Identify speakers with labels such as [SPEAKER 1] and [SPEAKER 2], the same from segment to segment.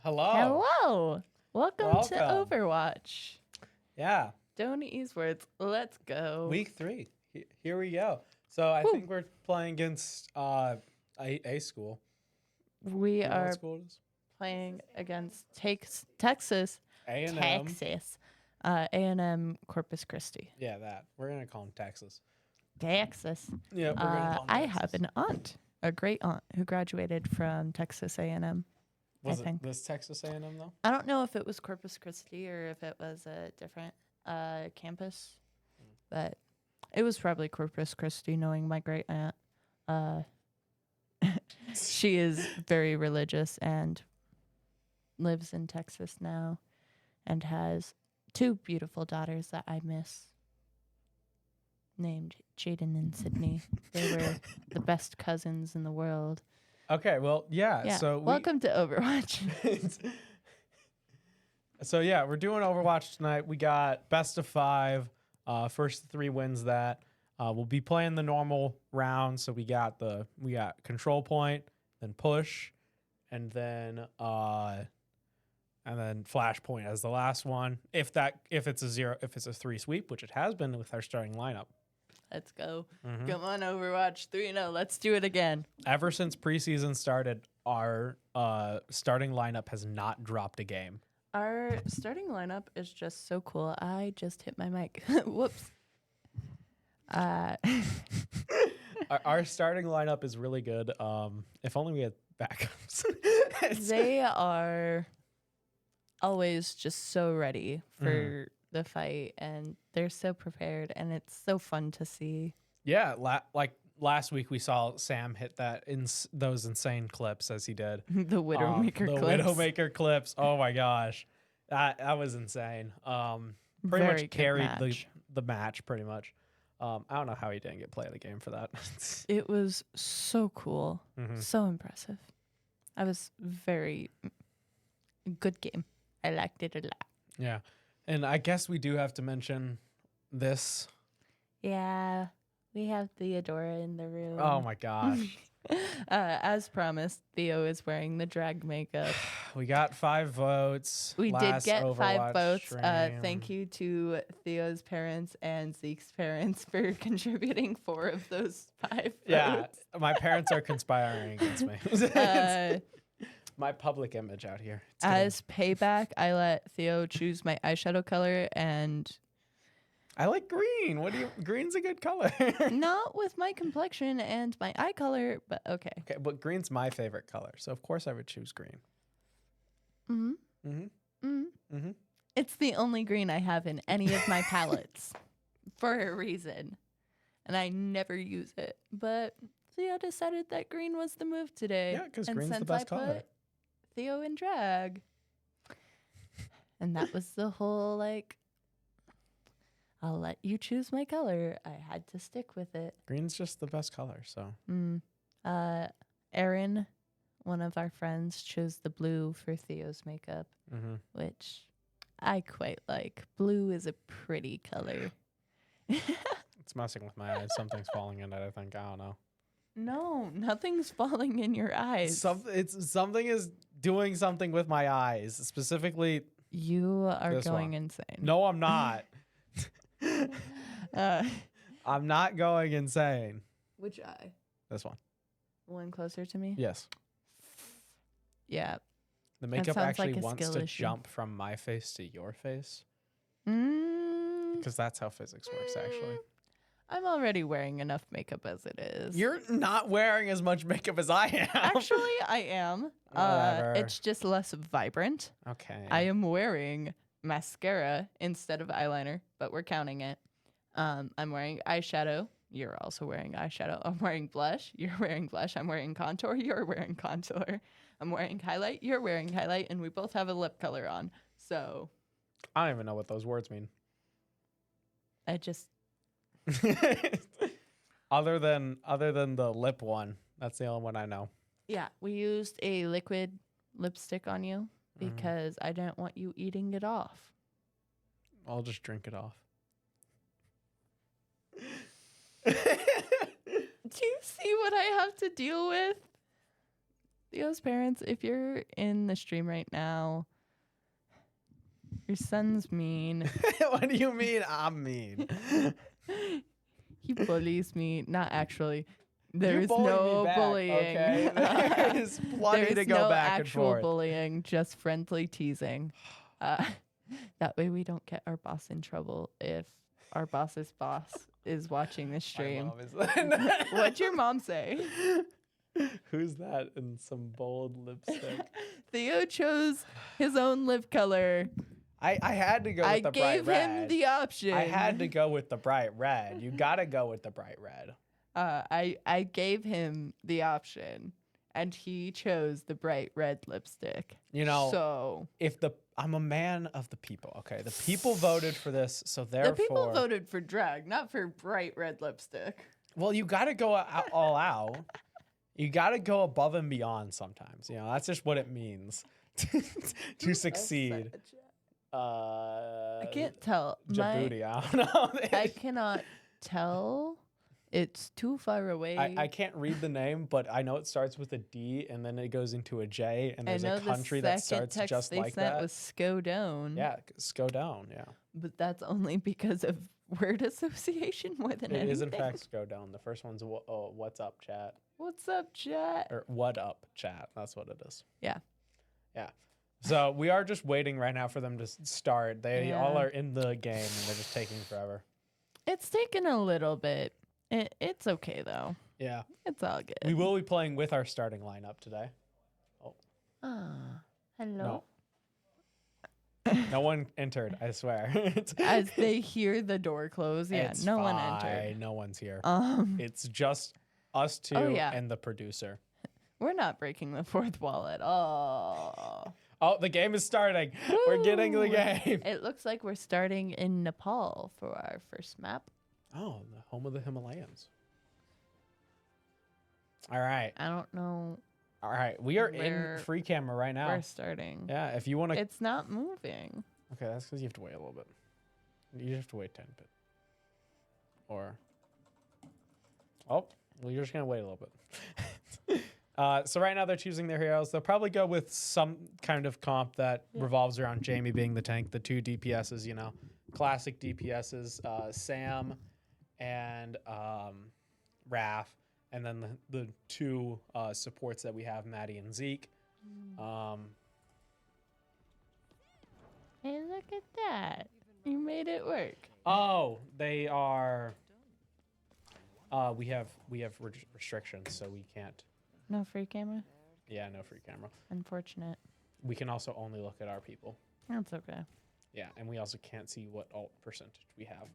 [SPEAKER 1] Hello.
[SPEAKER 2] Hello. Welcome to
[SPEAKER 1] Welcome.
[SPEAKER 2] Overwatch.
[SPEAKER 1] Yeah.
[SPEAKER 2] Don't ease words. Let's go.
[SPEAKER 1] Week 3. Here we go. So I
[SPEAKER 2] Whew.
[SPEAKER 1] think we're playing against a school.
[SPEAKER 2] We
[SPEAKER 1] You know what
[SPEAKER 2] are
[SPEAKER 1] school it is?
[SPEAKER 2] playing against Texas.
[SPEAKER 1] A&M.
[SPEAKER 2] Texas. A&M-Corpus Christi.
[SPEAKER 1] Yeah, that. We're going to call them Texas.
[SPEAKER 2] Texas.
[SPEAKER 1] Yeah, we're going to call them
[SPEAKER 2] I
[SPEAKER 1] Texas.
[SPEAKER 2] have an aunt, a great aunt, who graduated from Texas A&M.
[SPEAKER 1] Was
[SPEAKER 2] I
[SPEAKER 1] it
[SPEAKER 2] think.
[SPEAKER 1] this Texas A&M though?
[SPEAKER 2] I don't know if it was Corpus Christi or if it was a different campus, but it was probably Corpus Christi, knowing my great aunt. She is very religious and lives in Texas now and has 2 beautiful daughters that I miss, named Jaden and Sydney. They were the best cousins in the world.
[SPEAKER 1] Okay, well, yeah. So
[SPEAKER 2] welcome to Overwatch.
[SPEAKER 1] So yeah, we're doing Overwatch tonight. We got best of 5. First 3 wins that. We'll be playing the normal round. So we got control point, then push, and then flash point as the last one. If it's a 3 sweep, which it has been with our starting lineup.
[SPEAKER 2] Let's go.
[SPEAKER 1] Mm-hmm.
[SPEAKER 2] Come on, Overwatch 3-0. Let's do it again.
[SPEAKER 1] Ever since preseason started, our starting lineup has not dropped a game.
[SPEAKER 2] Our starting lineup is just so cool. I just hit my mic. Whoops.
[SPEAKER 1] Our starting lineup is really good. If only we had backups.
[SPEAKER 2] They are always just so ready for the fight, and they're so prepared, and it's so fun to see.
[SPEAKER 1] Yeah, like last week we saw Sam hit those insane clips as he did.
[SPEAKER 2] The Widowmaker clips.
[SPEAKER 1] The Widowmaker clips. Oh my gosh. That was insane. Pretty
[SPEAKER 2] Very
[SPEAKER 1] much carried
[SPEAKER 2] match.
[SPEAKER 1] the match pretty much. I don't know how he didn't get play of the game for that.
[SPEAKER 2] It was so cool. So impressive. I was very good game. I liked it a lot.
[SPEAKER 1] Yeah. And I guess we do have to mention this.
[SPEAKER 2] Yeah. We have Theodora in the room.
[SPEAKER 1] Oh my gosh.
[SPEAKER 2] As promised, Theo is wearing the drag makeup.
[SPEAKER 1] We got 5 votes.
[SPEAKER 2] We did get
[SPEAKER 1] Overwatch
[SPEAKER 2] 5 votes.
[SPEAKER 1] stream.
[SPEAKER 2] Thank you to Theo's parents and Zeke's parents for contributing 4 of those 5
[SPEAKER 1] Yeah,
[SPEAKER 2] votes.
[SPEAKER 1] my parents are conspiring against me. My public image out here.
[SPEAKER 2] As payback, I let Theo choose my eyeshadow color, and
[SPEAKER 1] I like green. Green's a good color.
[SPEAKER 2] not with my complexion and my eye color, but okay.
[SPEAKER 1] Okay, but green's my favorite color, so of course I would choose green.
[SPEAKER 2] It's the only green I have in any of my palettes for a reason, and I never use it. But Theo decided that green was the move today.
[SPEAKER 1] Yeah, because
[SPEAKER 2] and
[SPEAKER 1] green's the
[SPEAKER 2] since
[SPEAKER 1] best
[SPEAKER 2] I
[SPEAKER 1] color.
[SPEAKER 2] put Theo in drag, and that was the whole like, I'll let you choose my color. I had to stick with it.
[SPEAKER 1] Green's just the best color, so.
[SPEAKER 2] Erin, one of our friends, chose the blue for Theo's makeup, which I quite like. Blue is a pretty color.
[SPEAKER 1] It's messing with my eyes. Something's falling in it, I think. I don't know.
[SPEAKER 2] No, nothing's falling in your eyes.
[SPEAKER 1] Something is doing something with my eyes. Specifically,
[SPEAKER 2] You are
[SPEAKER 1] this
[SPEAKER 2] going
[SPEAKER 1] one.
[SPEAKER 2] insane.
[SPEAKER 1] No, I'm not. I'm not going insane.
[SPEAKER 2] Which eye?
[SPEAKER 1] This one.
[SPEAKER 2] One closer to me?
[SPEAKER 1] Yes.
[SPEAKER 2] Yeah.
[SPEAKER 1] The makeup
[SPEAKER 2] sounds
[SPEAKER 1] actually
[SPEAKER 2] like a
[SPEAKER 1] wants
[SPEAKER 2] skill
[SPEAKER 1] to
[SPEAKER 2] issue.
[SPEAKER 1] jump from my face to your face.
[SPEAKER 2] Mm,
[SPEAKER 1] Because that's how physics works, actually.
[SPEAKER 2] I'm already wearing enough makeup as it is.
[SPEAKER 1] You're not wearing as much makeup as I am.
[SPEAKER 2] Actually, I am.
[SPEAKER 1] Whatever.
[SPEAKER 2] It's just less vibrant.
[SPEAKER 1] Okay.
[SPEAKER 2] I am wearing mascara instead of eyeliner, but we're counting it. I'm wearing eyeshadow. You're also wearing eyeshadow. I'm wearing blush. You're wearing blush. I'm wearing contour. You're wearing contour. I'm wearing highlight. You're wearing highlight. And we both have a lip color on. So
[SPEAKER 1] I don't even know what those words mean.
[SPEAKER 2] I just...
[SPEAKER 1] Other than the lip one. That's the only one I know.
[SPEAKER 2] Yeah, we used a liquid lipstick on you because I didn't want you eating it off.
[SPEAKER 1] I'll just drink it off.
[SPEAKER 2] Do you see what I have to deal with? Theo's parents, if you're in the stream right now, your son's mean.
[SPEAKER 1] What do you mean I'm mean?
[SPEAKER 2] He bullies me. Not actually.
[SPEAKER 1] You
[SPEAKER 2] There's
[SPEAKER 1] bully me
[SPEAKER 2] no
[SPEAKER 1] back,
[SPEAKER 2] bullying.
[SPEAKER 1] Okay? There's plenty
[SPEAKER 2] There's
[SPEAKER 1] to go
[SPEAKER 2] no
[SPEAKER 1] back and
[SPEAKER 2] actual
[SPEAKER 1] forth.
[SPEAKER 2] bullying, just friendly teasing. That way we don't get our boss in trouble if our boss's boss is watching this stream. What'd your mom say?
[SPEAKER 1] Who's that in some bold lipstick?
[SPEAKER 2] Theo chose his own lip color.
[SPEAKER 1] I had to go with
[SPEAKER 2] I
[SPEAKER 1] the
[SPEAKER 2] gave
[SPEAKER 1] bright
[SPEAKER 2] him
[SPEAKER 1] red.
[SPEAKER 2] the option.
[SPEAKER 1] I had to go with the bright red. You gotta go with the bright red.
[SPEAKER 2] I gave him the and he chose the bright red lipstick.
[SPEAKER 1] You know,
[SPEAKER 2] so
[SPEAKER 1] I'm a man of the people. Okay, the people voted for this, so therefore
[SPEAKER 2] the people voted for drag, not for bright red lipstick.
[SPEAKER 1] Well, you gotta go all out. You gotta go above and beyond sometimes. You know, that's just what it means to succeed.
[SPEAKER 2] I can't tell.
[SPEAKER 1] Djibouti, I don't know.
[SPEAKER 2] I cannot tell. It's too far away.
[SPEAKER 1] I can't read the name, but I know it starts with a D and then it goes into a J, and there's a country that starts just like that.
[SPEAKER 2] That was Skodone.
[SPEAKER 1] Yeah, Skodone, yeah.
[SPEAKER 2] But that's only because of word association more than anything.
[SPEAKER 1] It is in fact Skodone. The first one's what's up, chat.
[SPEAKER 2] What's up, chat?
[SPEAKER 1] Or what up, chat. That's what it is.
[SPEAKER 2] Yeah.
[SPEAKER 1] Yeah. So we are just waiting right now for them to start. They all are in the game and they're just taking forever.
[SPEAKER 2] It's taken a little bit. It's okay though.
[SPEAKER 1] Yeah.
[SPEAKER 2] It's all good.
[SPEAKER 1] We will be playing with our starting lineup today. Oh.
[SPEAKER 2] Hello.
[SPEAKER 1] No one entered, I swear.
[SPEAKER 2] As they hear the door close, yeah,
[SPEAKER 1] it's
[SPEAKER 2] no
[SPEAKER 1] fine.
[SPEAKER 2] one entered.
[SPEAKER 1] No one's here.
[SPEAKER 2] It's
[SPEAKER 1] just us two and the producer.
[SPEAKER 2] We're not breaking the fourth wall at all.
[SPEAKER 1] Oh, the game is starting.
[SPEAKER 2] Woo!
[SPEAKER 1] We're getting the game.
[SPEAKER 2] It looks like we're starting in Nepal for our first map.
[SPEAKER 1] Oh, the home of the Himalayas. All right.
[SPEAKER 2] I don't know.
[SPEAKER 1] All right. We are in free camera right now.
[SPEAKER 2] We're starting.
[SPEAKER 1] Yeah, if you want to.
[SPEAKER 2] It's not moving.
[SPEAKER 1] Okay, that's because you have to wait a little bit. You have to wait 10 bit. Or. Oh, well, you're just going to wait a little bit. So right now they're choosing their heroes. They'll probably go with some kind of comp that revolves around Jamie being the tank, the two DPSs, you know, classic DPSs, Sam and Raph, and then the two supports that we have, Maddie and Zeke.
[SPEAKER 2] Hey, look at that. You made it work.
[SPEAKER 1] Oh, they are. We have restrictions, so we can't.
[SPEAKER 2] No free camera?
[SPEAKER 1] Yeah, no free camera.
[SPEAKER 2] Unfortunate.
[SPEAKER 1] We can also only look at our people.
[SPEAKER 2] That's okay.
[SPEAKER 1] Yeah, and we also can't see what alt percentage we have.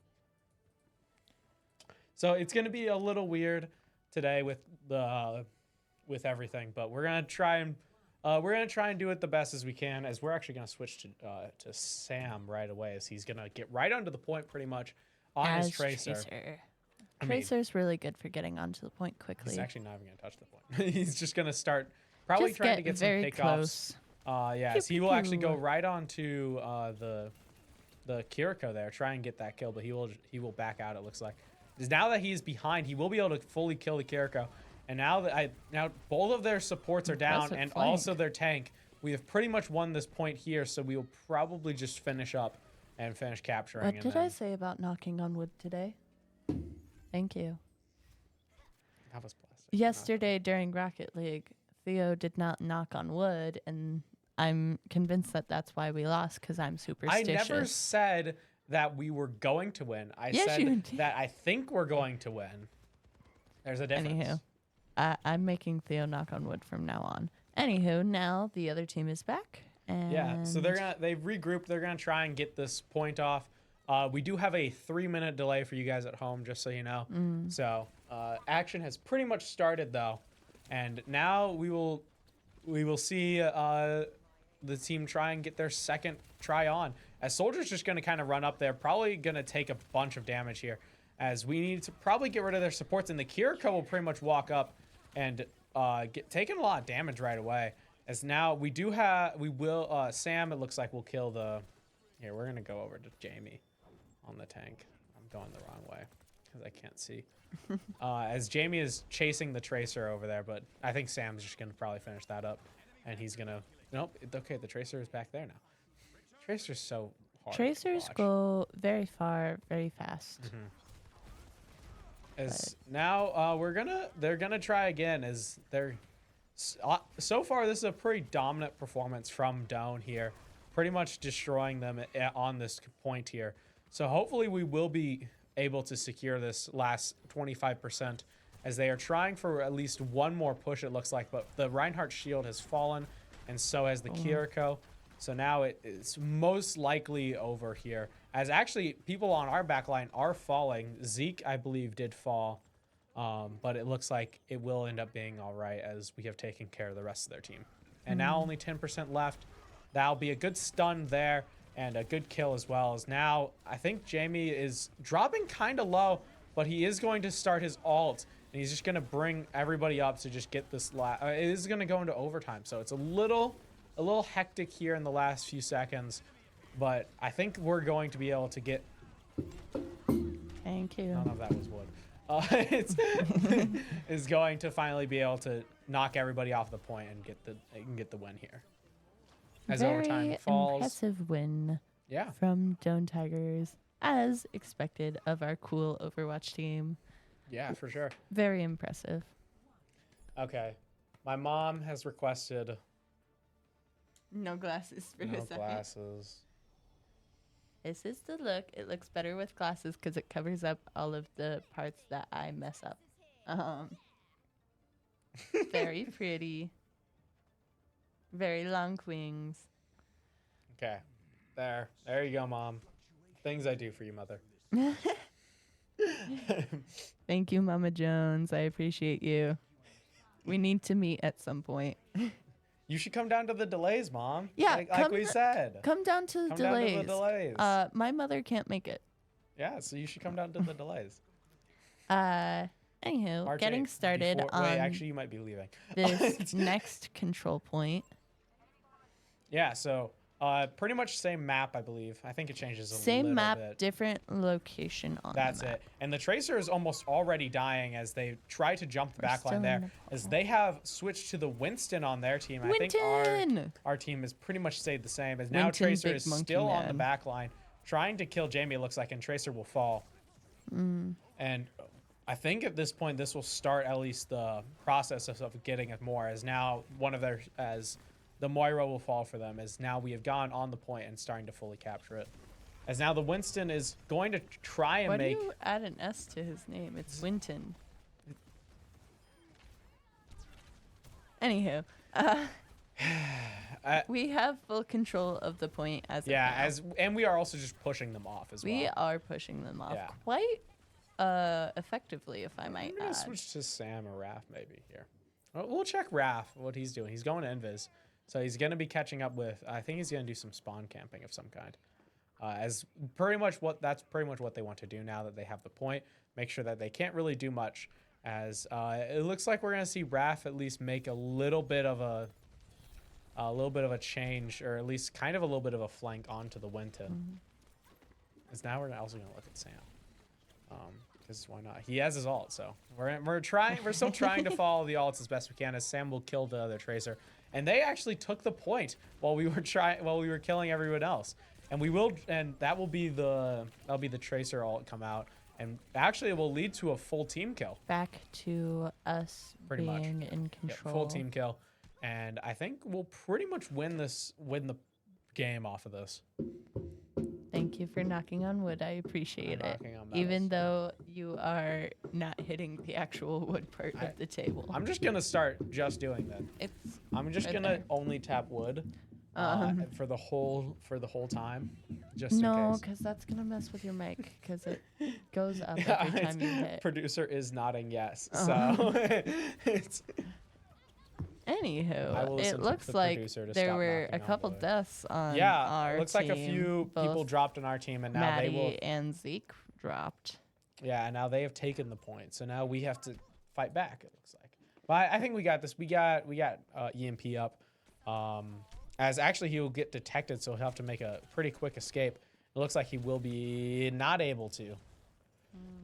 [SPEAKER 1] So it's going to be a little weird today with everything, but we're going to try and do it the best as we can, as we're actually going to switch to Sam right away, as he's going to get right onto the point pretty much on his Tracer.
[SPEAKER 2] Tracer's really good for getting onto the point quickly.
[SPEAKER 1] He's actually not even going to touch the point. He's just going to start probably trying to get some pickoffs. Yeah, so he will actually go right onto the Kiriko there, try and get that kill, but he will back out, it looks like. Because now that he's behind, he will be able to fully kill the Kiriko. And now both of their supports are down and also their tank. We have pretty much won this point here, so we will probably just finish up and finish capturing.
[SPEAKER 2] What did I say about knocking on wood today? Thank you.
[SPEAKER 1] That was plastic.
[SPEAKER 2] Yesterday during Rocket League, Theo did not knock on wood, and I'm convinced that that's why we lost, because I'm superstitious.
[SPEAKER 1] I never said that we were going to win. I said that I think we're going to win. There's a difference.
[SPEAKER 2] Anywho, I'm making Theo knock on wood from now on. Anywho, now the other team is back. And
[SPEAKER 1] yeah, so they've regrouped. They're gonna try and get this point off. We do have a 3-minute delay for you guys at home, just so you know. So action has pretty much started though, and now we will see the team try and get their second try on. As Soldier's just going to kind of run up there, probably going to take a bunch of damage here, as we need to probably get rid of their supports, and the Kiriko will pretty much walk up and taking a lot of damage right away. As now Sam, it looks like, will kill the. Here, we're going to go over to Jamie on the tank. I'm going the wrong way. because I can't see. As Jamie is chasing the Tracer over there, but I think Sam's just going to probably finish that up. And he's going to... Nope, okay, the Tracer is back there now. Tracer's so hard
[SPEAKER 2] Tracers
[SPEAKER 1] to watch.
[SPEAKER 2] go very far, very fast.
[SPEAKER 1] As now they're gonna try again. As they're so far, this is a pretty dominant performance from Doan here, pretty much destroying them on this point here. So hopefully we will be able to secure this last 25%, as they are trying for at least one more push. It looks like, but the Reinhardt shield has fallen, and so has the Kiriko. So now it's most likely over here. As actually, people on our backline are falling. Zeke, I believe, did fall. But it looks like it will end up being all right, as we have taken care of the rest of their team. And now only 10% left. That'll be a good stun there and a good kill as well. As now, I think Jamie is dropping kind of low, but he is going to start his ult. And he's just going to bring everybody up to just get this it is going to go into overtime. So it's a little hectic here in the last few seconds, but I think we're going to be able to get...
[SPEAKER 2] Thank you.
[SPEAKER 1] I don't know if that was wood. Is going to finally be able to knock everybody off the point and get the win here. As overtime falls.
[SPEAKER 2] Impressive win.
[SPEAKER 1] Yeah.
[SPEAKER 2] From Doan Tigers, as expected of our cool Overwatch team.
[SPEAKER 1] Yeah, for sure.
[SPEAKER 2] Very impressive.
[SPEAKER 1] Okay. My mom has requested...
[SPEAKER 2] No glasses for
[SPEAKER 1] No
[SPEAKER 2] a second.
[SPEAKER 1] glasses.
[SPEAKER 2] This is the look. It looks better with glasses because it covers up all of the parts that I mess up. Very pretty. Very long wings.
[SPEAKER 1] Okay. There you go, Mom. Things I do for you, Mother.
[SPEAKER 2] Thank you, Mama Jones. I appreciate you. We need to meet at some point.
[SPEAKER 1] You should come down to the delays, Mom.
[SPEAKER 2] Yeah,
[SPEAKER 1] like we said.
[SPEAKER 2] Come down to the
[SPEAKER 1] Come
[SPEAKER 2] delays.
[SPEAKER 1] down to the delays.
[SPEAKER 2] My mother can't make it.
[SPEAKER 1] Yeah, so you should come down to the delays.
[SPEAKER 2] Anywho,
[SPEAKER 1] RJ,
[SPEAKER 2] getting started
[SPEAKER 1] wait,
[SPEAKER 2] on
[SPEAKER 1] actually, you might be leaving.
[SPEAKER 2] this next control point.
[SPEAKER 1] Yeah, so pretty much same map, I believe. I think it changes a little bit.
[SPEAKER 2] Same map, different location on
[SPEAKER 1] That's
[SPEAKER 2] the map.
[SPEAKER 1] it. And the Tracer is almost already dying as they try to jump the backline there. As they have switched to the Winston on their team. I think our team has pretty much stayed the same. As now Tracer is still on the backline, trying to kill Jamie, it looks like, and Tracer will fall. And I think at this point, this will start at least the process of getting it more. As now the Moira will fall for them, as now we have gone on the point and starting to fully capture it. As now the Winston is going to try and make...
[SPEAKER 2] Why do you add an S to his name? It's Winton. Anywho, we have full control of the point as
[SPEAKER 1] and we are also just pushing them off as well.
[SPEAKER 2] We are pushing them off quite effectively, if I might
[SPEAKER 1] I'm gonna
[SPEAKER 2] add.
[SPEAKER 1] switch to Sam or Raph maybe here. We'll check Raph, what he's doing. He's going to Invis. So he's going to be catching up with, I think he's going to do some spawn camping of some kind. That's pretty much what they want to do now that they have the point. Make sure that they can't really do much, as it looks like we're going to see Raph at least make a little bit of a change, or at least kind of a little bit of a flank onto the Winton. As now we're also going to look at Sam. Because why not? He has his ult, so we're still trying to follow the ults as best we can, as Sam will kill the other Tracer. And they actually took the point while we were killing everyone else. And that'll be the Tracer ult come out. And actually it will lead to a full team kill.
[SPEAKER 2] Back to us being in control.
[SPEAKER 1] Yeah, full team kill. And I think we'll pretty much win the game off of this.
[SPEAKER 2] Thank you for knocking on wood. I appreciate it. Even though you are not hitting the actual wood part of the table.
[SPEAKER 1] I'm just gonna start just doing that. I'm just gonna only tap wood for the whole time, just in case.
[SPEAKER 2] No, because that's gonna mess with your mic, because it goes up every time you hit.
[SPEAKER 1] Producer is nodding yes, so it's.
[SPEAKER 2] Anywho, it looks like there were a couple deaths on our team.
[SPEAKER 1] It looks like a few people dropped on our team, and now
[SPEAKER 2] Maddie and Zeke dropped.
[SPEAKER 1] Yeah, and now they have taken the point, so now we have to fight back, it looks like. But I think we got this. We got EMP up. As actually he will get detected, so he'll have to make a pretty quick escape. It looks like he will be not able to.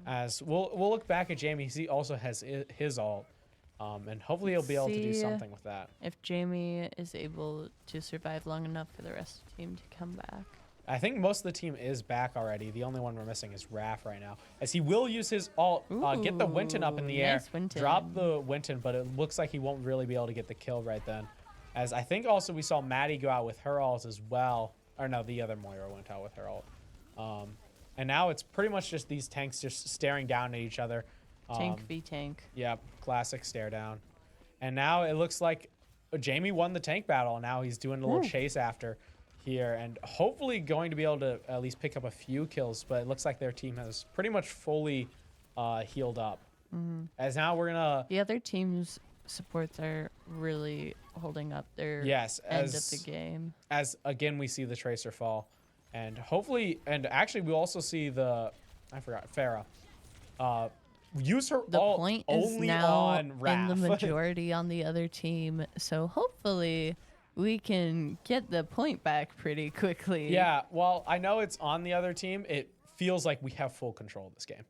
[SPEAKER 1] As we'll look back at Jamie. He also has his ult, and hopefully he'll be able to do
[SPEAKER 2] See
[SPEAKER 1] something with that.
[SPEAKER 2] if Jamie is able to survive long enough for the rest of the team to come back.
[SPEAKER 1] I think most of the team is back already. The only one we're missing is Raph right now, as he will use his ult, get the Winton up in the air,
[SPEAKER 2] Nice Winton.
[SPEAKER 1] drop the Winton, but it looks like he won't really be able to get the kill right then. As I think also we saw Maddie go out with her ult as well. Or no, the other Moira went out with her ult. And now it's pretty much just these tanks just staring down at each other.
[SPEAKER 2] Tank v tank.
[SPEAKER 1] Yep, classic stare down. And now it looks like Jamie won the tank battle. Now he's doing a little chase after here and hopefully going to be able to at least pick up a few kills. But it looks like their team has pretty much fully healed up. As now we're going to...
[SPEAKER 2] The other team's supports are really holding up their end of the game. As,
[SPEAKER 1] again, we see the Tracer fall. And hopefully... And actually, we'll also see the... I forgot. Farah. Use her
[SPEAKER 2] the
[SPEAKER 1] ult
[SPEAKER 2] point
[SPEAKER 1] only
[SPEAKER 2] is now
[SPEAKER 1] on Raph.
[SPEAKER 2] in the majority on the other team, so hopefully we can get the point back pretty quickly.
[SPEAKER 1] Yeah, well, I know it's on the other team. It feels like we have full control of this game.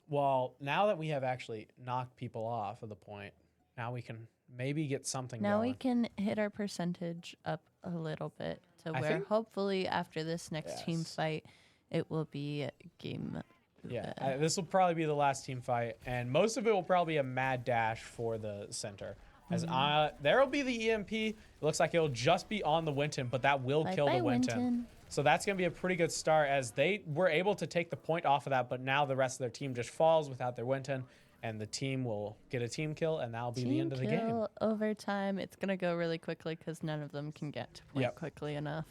[SPEAKER 1] Well, now that we have actually knocked people off of the point, now we can maybe get something
[SPEAKER 2] Now
[SPEAKER 1] going.
[SPEAKER 2] we can hit our percentage up a little bit to
[SPEAKER 1] I
[SPEAKER 2] where
[SPEAKER 1] think-
[SPEAKER 2] hopefully after this next team
[SPEAKER 1] Yes.
[SPEAKER 2] fight, it will be game.
[SPEAKER 1] Yeah, this will probably be the last team fight, and most of it will probably be a mad dash for the center. As there will be the EMP. It looks like it'll just be on the Winton, but that will kill the Winton. So that's going to be a pretty good start, as they were able to take the point off of that, but now the rest of their team just falls without their Winton, and the team will get a team kill, and that'll be the end of the game.
[SPEAKER 2] Overtime. It's going to go really quickly because none of them can get to point quickly enough.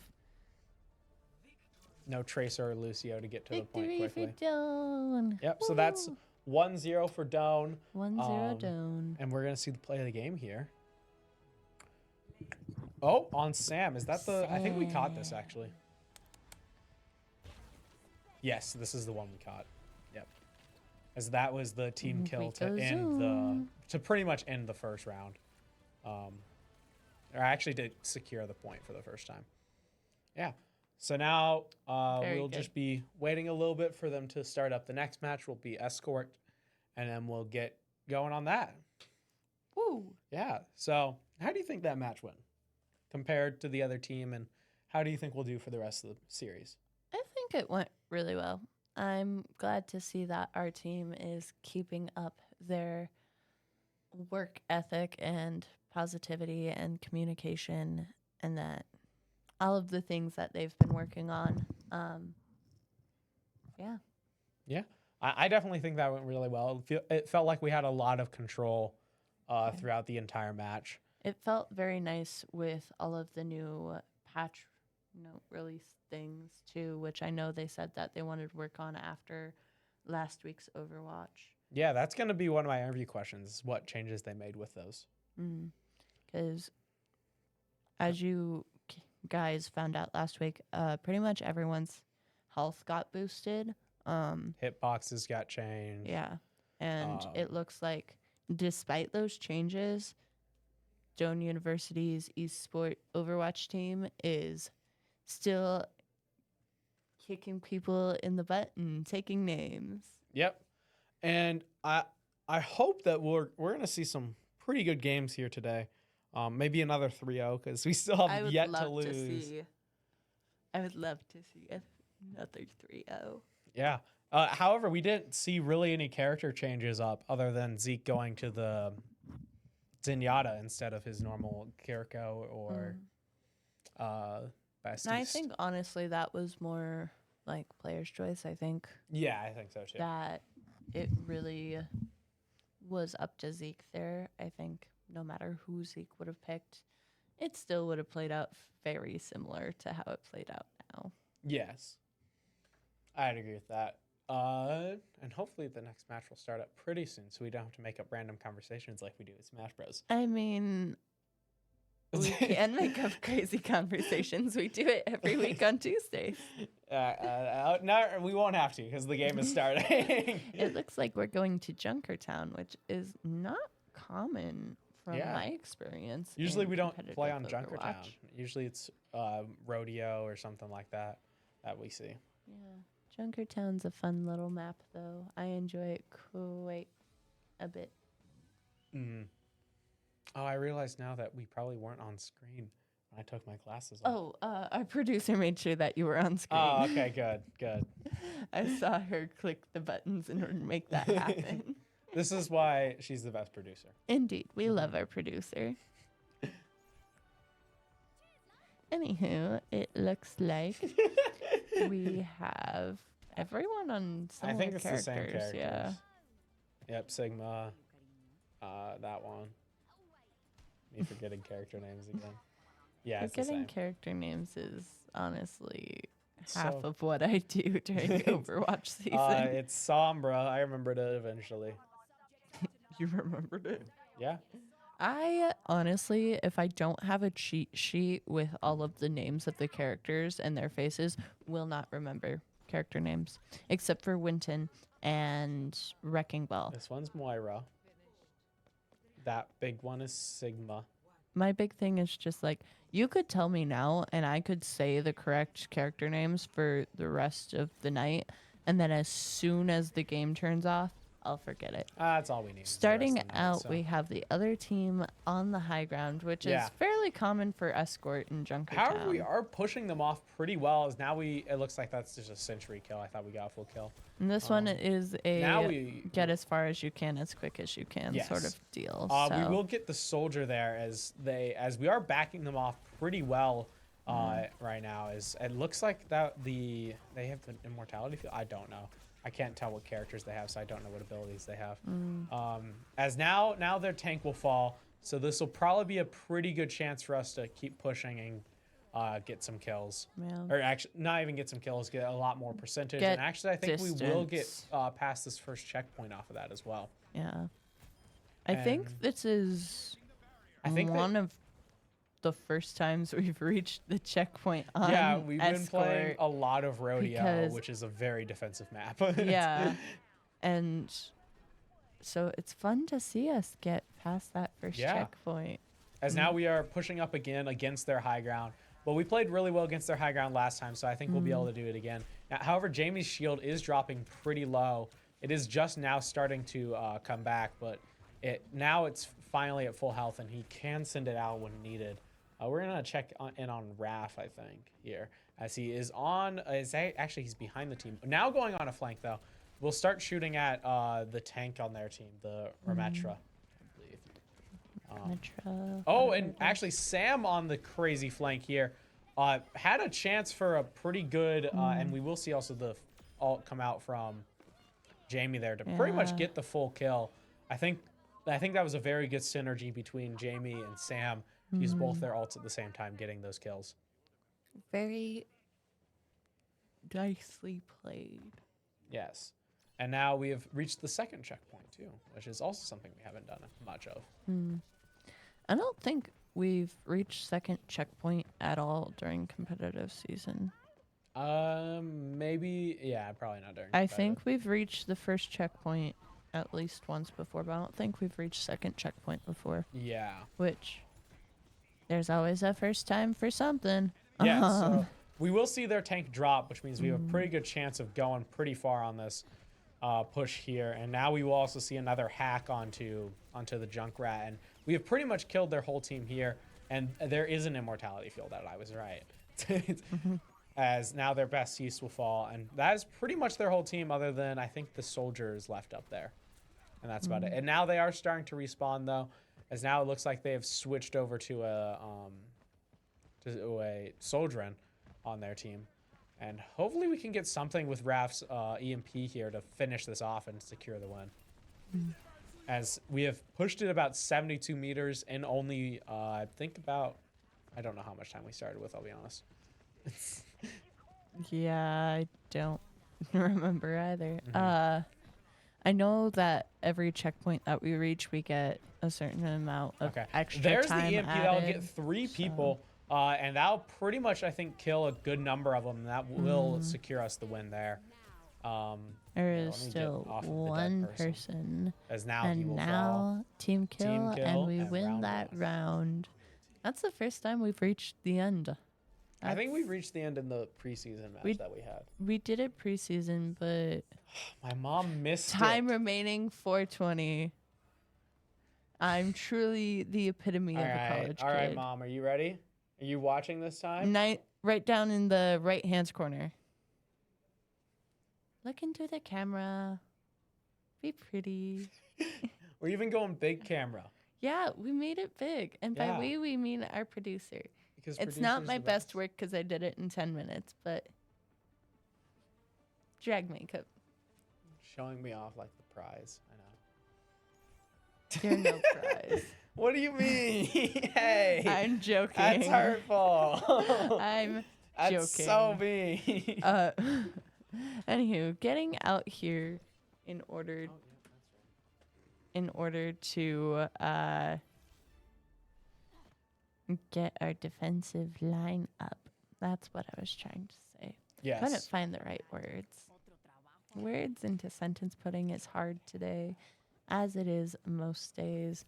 [SPEAKER 1] No Tracer or Lucio to get to the point
[SPEAKER 2] Victory
[SPEAKER 1] quickly.
[SPEAKER 2] for Doan.
[SPEAKER 1] Yep, so that's 1-0 for Doan.
[SPEAKER 2] 1-0 Doan.
[SPEAKER 1] And we're going to see the play of the game here. Oh, on Sam. Is that the... I think we caught this, actually. Yes, this is the one we caught. Yep. As that was the team kill to end the... To pretty much end the first round. Or actually to secure the point for the first time. Yeah. So now we'll just be waiting a little bit for them to start up. The next match will be Escort, and then we'll get going on that.
[SPEAKER 2] Woo.
[SPEAKER 1] Yeah. So how do you think that match went compared to the other team, and how do you think we'll do for the rest of the series?
[SPEAKER 2] I think it went really well. I'm glad to see that our team is keeping up their work ethic and positivity and communication, and that all of the things that they've been working on.
[SPEAKER 1] Yeah. I definitely think that went really well. It felt like we had a lot of control throughout the entire match.
[SPEAKER 2] It felt very nice with all of the new patch release things too, which I know they said that they wanted to work on after last week's Overwatch.
[SPEAKER 1] Yeah, that's going to be one of my interview questions, what changes they made with those.
[SPEAKER 2] Because as you guys found out last week, pretty much everyone's health got boosted.
[SPEAKER 1] Hitboxes got changed.
[SPEAKER 2] Yeah. And it looks like despite those changes, Doan University's eSport Overwatch team is still kicking people in the butt and taking names.
[SPEAKER 1] Yep. And I hope that we're going to see some pretty good games here today. Maybe another 3-0 because we still have yet to lose.
[SPEAKER 2] I would love to see another 3-0.
[SPEAKER 1] Yeah. However, we didn't see really any character changes up other than Zeke going to the Zenyatta instead of his normal Kiriko or Baptiste.
[SPEAKER 2] I think honestly that was more like player's choice. I think.
[SPEAKER 1] Yeah, I think so too.
[SPEAKER 2] That it really was up to Zeke there. I think no matter who Zeke would have picked, it still would have played out very similar to how it played out now.
[SPEAKER 1] Yes. I'd agree with that. And hopefully the next match will start up pretty soon so we don't have to make up random conversations like we do with Smash Bros.
[SPEAKER 2] I mean, we can make up crazy conversations. We do it every week on Tuesdays.
[SPEAKER 1] No, we won't have to because the game is starting.
[SPEAKER 2] It looks like we're going to Junkertown, which is not common from my experience.
[SPEAKER 1] Usually we don't play on
[SPEAKER 2] competitive
[SPEAKER 1] Junkertown.
[SPEAKER 2] Overwatch.
[SPEAKER 1] Usually it's Rodeo or something like that we see.
[SPEAKER 2] Yeah. Junkertown's a fun little map, though. I enjoy it quite a bit.
[SPEAKER 1] Mm. Oh, I realize now that we probably weren't on screen when I took my glasses off.
[SPEAKER 2] Our producer made sure that you were on screen.
[SPEAKER 1] Oh, okay, good.
[SPEAKER 2] I saw her click the buttons in order to make that happen.
[SPEAKER 1] This is why she's the best producer.
[SPEAKER 2] Indeed, we love our producer. Anywho, it looks like we have everyone on some
[SPEAKER 1] I think
[SPEAKER 2] of
[SPEAKER 1] it's
[SPEAKER 2] the
[SPEAKER 1] the same
[SPEAKER 2] characters.
[SPEAKER 1] characters.
[SPEAKER 2] Yeah.
[SPEAKER 1] Yep, Sigma. That one. Me forgetting character names again. Yeah, it's the
[SPEAKER 2] Forgetting
[SPEAKER 1] same.
[SPEAKER 2] character names is honestly
[SPEAKER 1] So-
[SPEAKER 2] half of what I do during Overwatch season.
[SPEAKER 1] It's Sombra. I remembered it eventually.
[SPEAKER 2] You remembered it?
[SPEAKER 1] Yeah.
[SPEAKER 2] I honestly, if I don't have a cheat sheet with all of the names of the characters and their faces, will not remember character names except for Winton and Wrecking Ball.
[SPEAKER 1] This one's Moira. That big one is Sigma.
[SPEAKER 2] My big thing is just like, you could tell me now and I could say the correct character names for the rest of the night, and then as soon as the game turns off, I'll forget it.
[SPEAKER 1] That's all we need.
[SPEAKER 2] Starting out, we have the other team on the high ground, which is fairly common for Escort and Junkertown.
[SPEAKER 1] However, we are pushing them off pretty well. As now it looks like that's just a century kill. I thought we got a full kill.
[SPEAKER 2] And this one is a get as far as you can, as quick as you can sort of deal.
[SPEAKER 1] We will get the soldier there as we are backing them off pretty well right now. As it looks like that they have the immortality field. I don't know. I can't tell what characters they have, so I don't know what abilities they have. As now their tank will fall, so this will probably be a pretty good chance for us to keep pushing and get some kills.
[SPEAKER 2] Yeah.
[SPEAKER 1] Or actually, not even get some kills, get a lot more percentage. And actually, I think we will get past this first checkpoint off of that as well.
[SPEAKER 2] Yeah. I think this is one of the first times we've reached the checkpoint on
[SPEAKER 1] we've
[SPEAKER 2] Escort,
[SPEAKER 1] been playing a lot of Rodeo, which is a very defensive map.
[SPEAKER 2] Yeah. And so it's fun to see us get past that first checkpoint.
[SPEAKER 1] As now we are pushing up again against their high ground. But we played really well against their high ground last time, so I think we'll be able to do it again. Now, however, Jamie's shield is dropping pretty low. It is just now starting to come back, but now it's finally at full health, and he can send it out when needed. We're going to check in on Raph, I think, here. As he is on... actually, he's behind the team. Now going on a flank, though. We'll start shooting at the tank on their team, the Rametra, I believe. And actually, Sam on the crazy flank here had a chance for a pretty good... and we will see also the ult come out from Jamie there to pretty much get the full kill. I think that was a very good synergy between Jamie and Sam. Use both their ults at the same time, getting those kills.
[SPEAKER 2] Very nicely played.
[SPEAKER 1] Yes. And now we have reached the second checkpoint, too, which is also something we haven't done much of.
[SPEAKER 2] I don't think we've reached second checkpoint at all during competitive season.
[SPEAKER 1] Maybe, probably not during
[SPEAKER 2] I think we've reached the first checkpoint at least once before, but I don't think we've reached second checkpoint before.
[SPEAKER 1] Yeah.
[SPEAKER 2] Which... there's always a first time for something.
[SPEAKER 1] Yeah, so we will see their tank drop, which means we have a pretty good chance of going pretty far on this push here. And now we will also see another hack onto the Junkrat. And we have pretty much killed their whole team here. And there is an immortality field that I was right. As now their best use will fall. And that is pretty much their whole team, other than I think the soldiers left up there. And that's about it. And now they are starting to respawn, though. As now it looks like they have switched over to a Soldrin on their team. And hopefully we can get something with Raph's EMP here to finish this off and secure the win. As we have pushed it about 72 meters in only, I don't know how much time we started with, I'll be honest.
[SPEAKER 2] Yeah, I don't remember either. I know that every checkpoint that we reach, we get a certain amount of extra
[SPEAKER 1] There's
[SPEAKER 2] time
[SPEAKER 1] the EMP
[SPEAKER 2] added,
[SPEAKER 1] that'll get 3 people, and that'll pretty much, I think, kill a good number of them. And that will secure us the win there.
[SPEAKER 2] There is still one person.
[SPEAKER 1] As now
[SPEAKER 2] and
[SPEAKER 1] he will
[SPEAKER 2] now
[SPEAKER 1] fall.
[SPEAKER 2] team kill, and we win that round. That's the first time we've reached the end.
[SPEAKER 1] I think we reached the end in the preseason match that we had.
[SPEAKER 2] We did it preseason, but
[SPEAKER 1] My mom missed
[SPEAKER 2] time
[SPEAKER 1] it.
[SPEAKER 2] remaining 420. I'm truly the epitome of a college kid.
[SPEAKER 1] All right, Mom. Are you ready? Are you watching this time?
[SPEAKER 2] Right down in the right hand corner. Look into the camera. Be pretty.
[SPEAKER 1] We're even going big camera.
[SPEAKER 2] Yeah, we made it big. And by we mean our producer.
[SPEAKER 1] Because
[SPEAKER 2] it's not my best work because I did it in 10 minutes, but drag makeup.
[SPEAKER 1] Showing me off like the prize. I know.
[SPEAKER 2] You're no prize.
[SPEAKER 1] What do you mean? Hey.
[SPEAKER 2] I'm joking.
[SPEAKER 1] That's hurtful.
[SPEAKER 2] I'm
[SPEAKER 1] That's
[SPEAKER 2] joking.
[SPEAKER 1] so mean.
[SPEAKER 2] Anywho, getting out here in order to get our defensive line up. That's what I was trying to say.
[SPEAKER 1] Yes.
[SPEAKER 2] Couldn't find the right words. Words into sentence putting is hard today, as it is most days.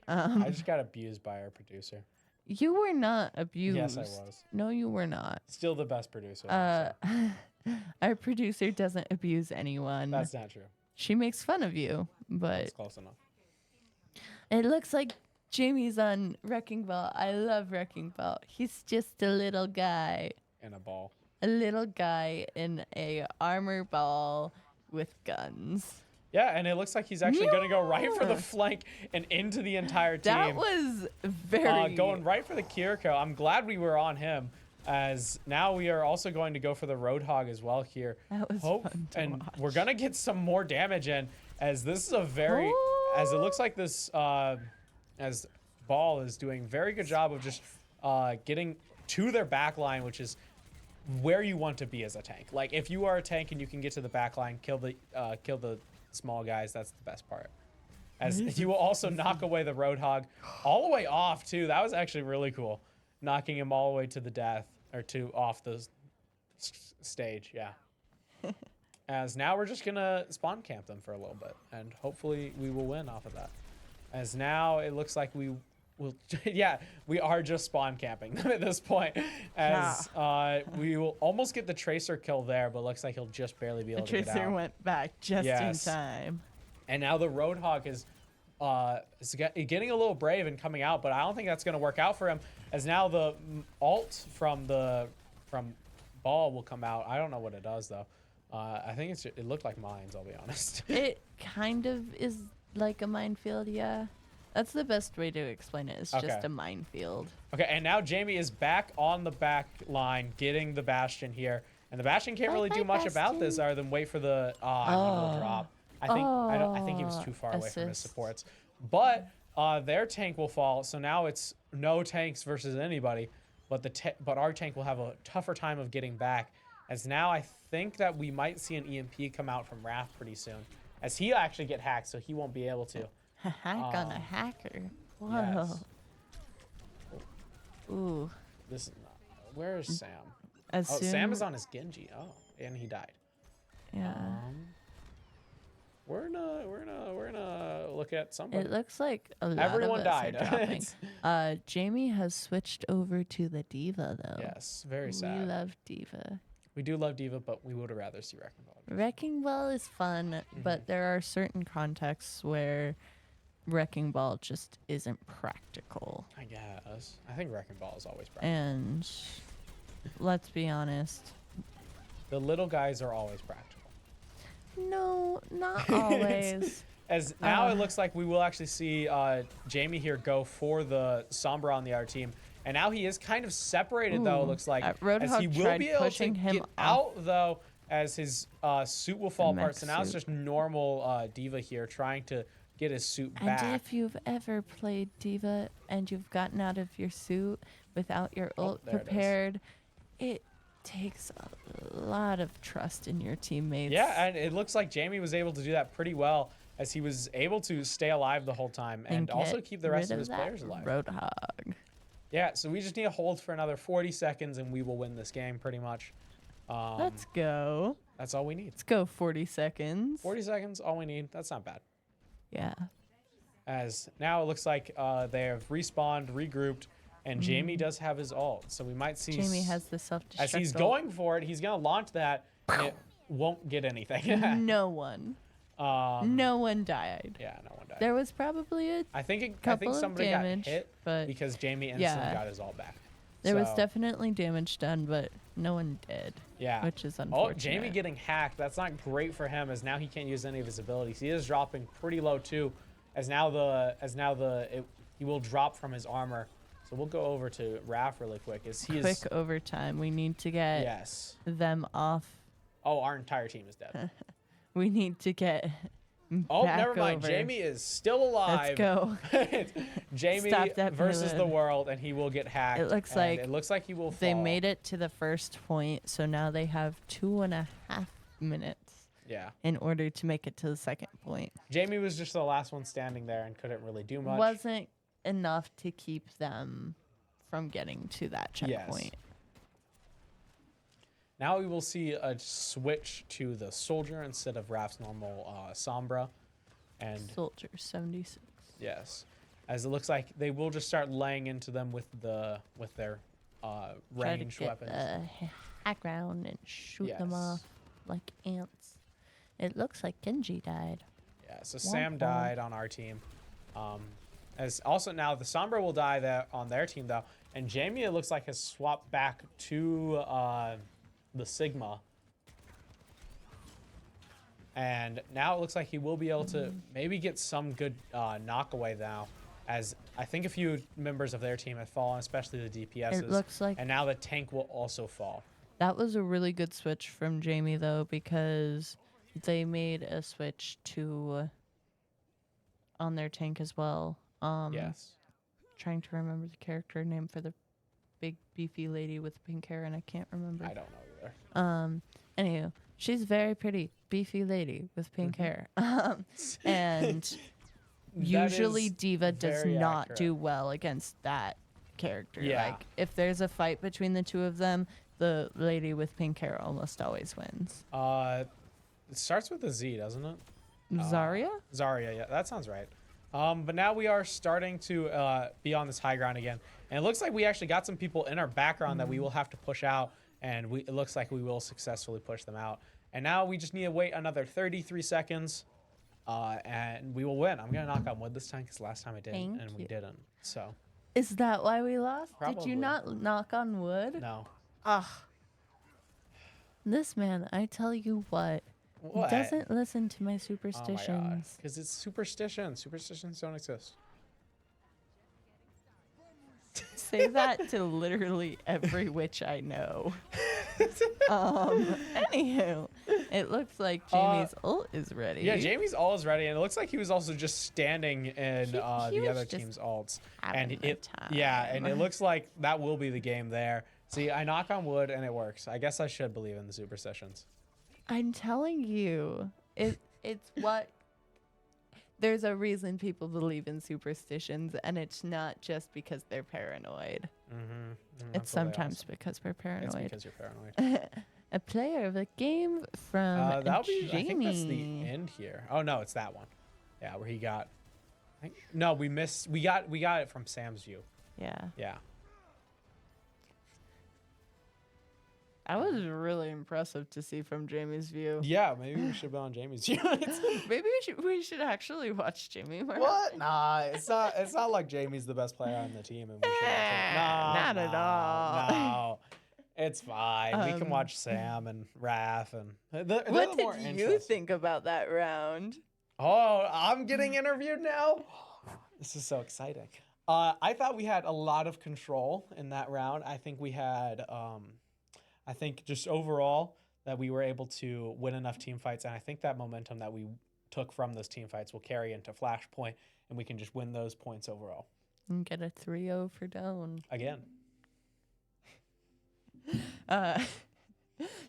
[SPEAKER 1] I just got abused by our producer.
[SPEAKER 2] You were not abused.
[SPEAKER 1] Yes, I was.
[SPEAKER 2] No, you were not.
[SPEAKER 1] Still the best producer.
[SPEAKER 2] Our producer doesn't abuse anyone.
[SPEAKER 1] That's not true.
[SPEAKER 2] She makes fun of you, but
[SPEAKER 1] That's close enough.
[SPEAKER 2] it looks like Jamie's on Wrecking Ball. I love Wrecking Ball. He's just a little guy.
[SPEAKER 1] And a ball.
[SPEAKER 2] A little guy in a armor ball with guns.
[SPEAKER 1] Yeah, and it looks like he's actually going to go right for the flank and into the entire team.
[SPEAKER 2] That was very...
[SPEAKER 1] going right for the Kiriko. I'm glad we were on him, as now we are also going to go for the Roadhog as well here.
[SPEAKER 2] That was fun to
[SPEAKER 1] and
[SPEAKER 2] watch.
[SPEAKER 1] we're going to get some more damage in, as this is a very... As it looks like this... as Ball is doing a very good job of just getting to their back line, which is where you want to be as a tank. Like, if you are a tank and you can get to the back line, kill the small guys, that's the best part. As you will also knock away the Roadhog all the way off too. That was actually really cool, knocking him all the way to the death, or to off the stage. Yeah. As now we're just gonna spawn camp them for a little bit, and hopefully we will win off of that. As now it looks like we will, yeah, we are just spawn camping them at this point. As we will almost get the Tracer kill there, but looks like he'll just barely be able to get out.
[SPEAKER 2] The Tracer went back just in time.
[SPEAKER 1] And now the Roadhog is getting a little brave and coming out, but I don't think that's going to work out for him. As now the ult from Ball will come out. I don't know what it does though. I think it looked like mines. I'll be honest.
[SPEAKER 2] It kind of is like a minefield, yeah. That's the best way to explain it. It's just a minefield.
[SPEAKER 1] Okay, and now Jamie is back on the back line, getting the Bastion here, and the Bastion can't really do much about this other than wait for the evil drop. I think he was too far away from his supports, but their tank will fall. So now it's no tanks versus anybody, but our tank will have a tougher time of getting back. As now I think that we might see an EMP come out from Raph pretty soon, as he'll actually get hacked, so he won't be able to.
[SPEAKER 2] Hack on a hacker. Whoa.
[SPEAKER 1] Yes.
[SPEAKER 2] Ooh.
[SPEAKER 1] This is not. Where is Sam?
[SPEAKER 2] Sam
[SPEAKER 1] is on his Genji. Oh, and he died.
[SPEAKER 2] Yeah.
[SPEAKER 1] We're gonna look at somebody.
[SPEAKER 2] It looks like
[SPEAKER 1] Everyone died.
[SPEAKER 2] Are dropping. Jamie has switched over to the Diva though.
[SPEAKER 1] Yes, very sad.
[SPEAKER 2] We love Diva.
[SPEAKER 1] We do love Diva, but we would rather see Wrecking Ball.
[SPEAKER 2] Wrecking Ball is fun, but there are certain contexts where Wrecking Ball just isn't practical.
[SPEAKER 1] I guess. I think Wrecking Ball is always practical.
[SPEAKER 2] And let's be honest.
[SPEAKER 1] The little guys are always practical.
[SPEAKER 2] No, not always.
[SPEAKER 1] As now it looks like we will actually see Jamie here go for the Sombra on the other team. And now he is kind of separated, though, it looks like. As he will be able to get out, though, as his suit will fall apart. So now it's just normal Diva here trying to get his suit back.
[SPEAKER 2] And if you've ever played Diva and you've gotten out of your suit without your ult prepared, it takes a lot of trust in your teammates.
[SPEAKER 1] Yeah, and it looks like Jamie was able to do that pretty well, as he was able to stay alive the whole time and also keep the rest of his players alive.
[SPEAKER 2] Roadhog.
[SPEAKER 1] Yeah, so we just need to hold for another 40 seconds and we will win this game pretty much.
[SPEAKER 2] Let's go.
[SPEAKER 1] That's all we need.
[SPEAKER 2] Let's go 40 seconds.
[SPEAKER 1] 40 seconds, all we need. That's not bad.
[SPEAKER 2] Yeah.
[SPEAKER 1] As now it looks like they have respawned, regrouped, And Jamie does have his ult, so we might see...
[SPEAKER 2] Jamie has the self-destruct
[SPEAKER 1] As he's
[SPEAKER 2] ult.
[SPEAKER 1] going for it, he's going to launch that, and it won't get anything.
[SPEAKER 2] No one. No one died.
[SPEAKER 1] Yeah, no one died.
[SPEAKER 2] There was probably a
[SPEAKER 1] I think
[SPEAKER 2] couple
[SPEAKER 1] somebody
[SPEAKER 2] of damage,
[SPEAKER 1] got hit
[SPEAKER 2] but
[SPEAKER 1] because Jamie instantly got his ult back.
[SPEAKER 2] there was
[SPEAKER 1] So,
[SPEAKER 2] definitely damage done, but no one did.
[SPEAKER 1] yeah.
[SPEAKER 2] Which is
[SPEAKER 1] Oh,
[SPEAKER 2] unfortunate.
[SPEAKER 1] Jamie getting hacked. That's not great for him, as now he can't use any of his abilities. He is dropping pretty low too, he will drop from his armor. So we'll go over to Raph really quick.
[SPEAKER 2] Quick overtime. We need to get them off.
[SPEAKER 1] Oh, our entire team is dead.
[SPEAKER 2] We need to get
[SPEAKER 1] Oh,
[SPEAKER 2] back
[SPEAKER 1] never mind.
[SPEAKER 2] over.
[SPEAKER 1] Jamie is still alive.
[SPEAKER 2] Let's go.
[SPEAKER 1] It's Jamie
[SPEAKER 2] Stop that
[SPEAKER 1] versus the
[SPEAKER 2] Malin.
[SPEAKER 1] world, and he will get hacked.
[SPEAKER 2] It looks like
[SPEAKER 1] he will fall.
[SPEAKER 2] They made it to the first point, so now they have 2.5 minutes.
[SPEAKER 1] Yeah.
[SPEAKER 2] In order to make it to the second point.
[SPEAKER 1] Jamie was just the last one standing there and couldn't really do much.
[SPEAKER 2] Wasn't enough to keep them from getting to that checkpoint.
[SPEAKER 1] Yes. Now we will see a switch to the soldier instead of Raph's normal Sombra. And
[SPEAKER 2] Soldier 76.
[SPEAKER 1] yes, as it looks like they will just start laying into them with their range weapons.
[SPEAKER 2] Hack round and shoot them off like ants. It looks like Genji died.
[SPEAKER 1] Yeah, so Sam died on our team. As also now the Sombra will die there on their team though, and Jamie it looks like has swapped back to the Sigma. And now it looks like he will be able to maybe get some good knockaway now, as I think a few members of their team have fallen, especially the DPSs.
[SPEAKER 2] It looks like,
[SPEAKER 1] and now the tank will also fall.
[SPEAKER 2] That was a really good switch from Jamie though, because they made a switch to on their tank as well.
[SPEAKER 1] Yes.
[SPEAKER 2] Trying to remember the character name for the big beefy lady with pink hair, and I can't remember.
[SPEAKER 1] I don't know either.
[SPEAKER 2] Anywho, she's very pretty, beefy lady with pink hair. And usually Diva does not do well against that character.
[SPEAKER 1] Yeah.
[SPEAKER 2] Like if there's a fight between the two of them, the lady with pink hair almost always wins.
[SPEAKER 1] It starts with a Z, doesn't it?
[SPEAKER 2] Zarya?
[SPEAKER 1] Zarya, yeah, that sounds right. But now we are starting to be on this high ground again. And it looks like we actually got some people in our background that we will have to push out. And it looks like we will successfully push them out. And now we just need to wait another 33 seconds. And we will win. I'm going to knock on wood this time because last time I did, and we didn't. So.
[SPEAKER 2] Is that why we lost?
[SPEAKER 1] Probably.
[SPEAKER 2] Did you not knock on wood?
[SPEAKER 1] No.
[SPEAKER 2] Ugh. This man, I tell you what.
[SPEAKER 1] What?
[SPEAKER 2] He doesn't listen to my
[SPEAKER 1] Oh my
[SPEAKER 2] superstitions.
[SPEAKER 1] Because it's superstitions. Superstitions don't exist.
[SPEAKER 2] Say that to literally every witch I know. Anywho, it looks like Jamie's ult is ready.
[SPEAKER 1] Yeah, Jamie's ult is ready, and it looks like he was also just standing in the other team's ults. And and it looks like that will be the game there. See, I knock on wood and it works. I guess I should believe in the superstitions.
[SPEAKER 2] I'm telling you, it's what. There's a reason people believe in superstitions, and it's not just because they're paranoid. It's sometimes because we're paranoid.
[SPEAKER 1] It's because you're paranoid.
[SPEAKER 2] A player of the game from Jamie.
[SPEAKER 1] I think that's the end here. Oh no, it's that one. Yeah, where he got. No, we missed. We got it from Sam's view.
[SPEAKER 2] Yeah.
[SPEAKER 1] Yeah.
[SPEAKER 2] That was really impressive to see from Jamie's view.
[SPEAKER 1] Yeah, maybe we should be on Jamie's view.
[SPEAKER 2] Maybe we should actually watch Jamie more.
[SPEAKER 1] What? Nah, it's not like Jamie's the best player on the team, and we should watch him.
[SPEAKER 2] Not at all.
[SPEAKER 1] No, it's fine. We can watch Sam and Raph and.
[SPEAKER 2] What did you think about that round?
[SPEAKER 1] Oh, I'm getting interviewed now. This is so exciting. I thought we had a lot of control in that round. I think we had. I think just overall that we were able to win enough team fights, and I think that momentum that we took from those team fights will carry into Flashpoint, and we can just win those points overall.
[SPEAKER 2] And get a 3-0 for down.
[SPEAKER 1] Again.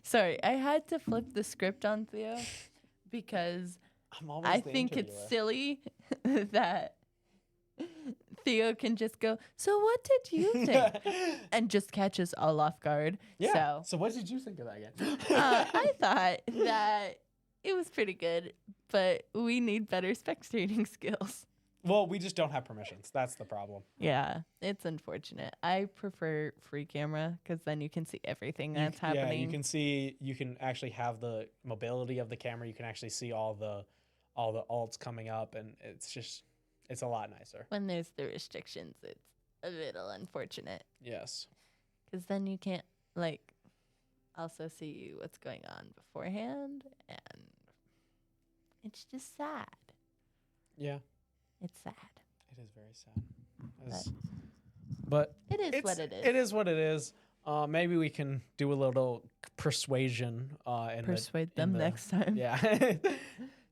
[SPEAKER 2] Sorry, I had to flip the script on Theo because I think it's silly that Theo can just go, so what did you think? And just catch us all off guard.
[SPEAKER 1] Yeah. So what did you think of that game?
[SPEAKER 2] I thought that it was pretty good, but we need better spectating skills.
[SPEAKER 1] Well, we just don't have permissions. That's the problem.
[SPEAKER 2] Yeah, it's unfortunate. I prefer free camera because then you can see everything that's
[SPEAKER 1] Yeah,
[SPEAKER 2] happening.
[SPEAKER 1] you can see. You can actually have the mobility of the camera. You can actually see all the alts coming up, and it's a lot nicer.
[SPEAKER 2] When there's the restrictions, it's a little unfortunate
[SPEAKER 1] Yes.
[SPEAKER 2] because then you can't like also see what's going on beforehand, and it's just sad.
[SPEAKER 1] Yeah.
[SPEAKER 2] It's sad.
[SPEAKER 1] It is very sad. But
[SPEAKER 2] It is what it is.
[SPEAKER 1] It is what it is. Maybe we can do a little persuasion.
[SPEAKER 2] Persuade them next time.
[SPEAKER 1] Yeah.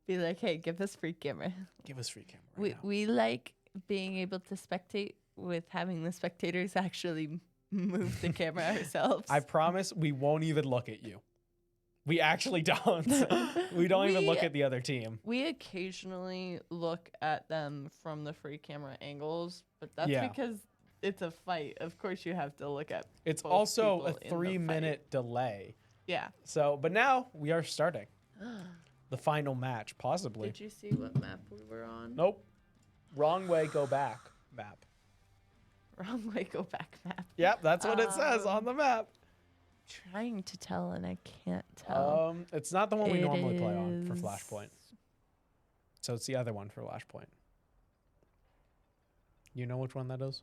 [SPEAKER 2] Be like, hey, give us free camera.
[SPEAKER 1] Give us free camera.
[SPEAKER 2] We like being able to spectate with having the spectators actually move the camera ourselves.
[SPEAKER 1] I promise we won't even look at you. We actually don't. We don't even look at the other team.
[SPEAKER 2] We occasionally look at them from the free camera angles, but that's because it's a fight. Of course you have to look at
[SPEAKER 1] It's
[SPEAKER 2] both
[SPEAKER 1] also a
[SPEAKER 2] people in the
[SPEAKER 1] 3-minute delay.
[SPEAKER 2] Yeah.
[SPEAKER 1] So, but now we are starting the final match, possibly.
[SPEAKER 2] Did you see what map we were on?
[SPEAKER 1] Nope. Wrong way, go back map.
[SPEAKER 2] Wrong way, go back map.
[SPEAKER 1] Yep, that's what it says on the map.
[SPEAKER 2] Trying to tell and I can't tell.
[SPEAKER 1] It's not the one we normally play on for Flashpoint. So it's the other one for Flashpoint. You know which one that is?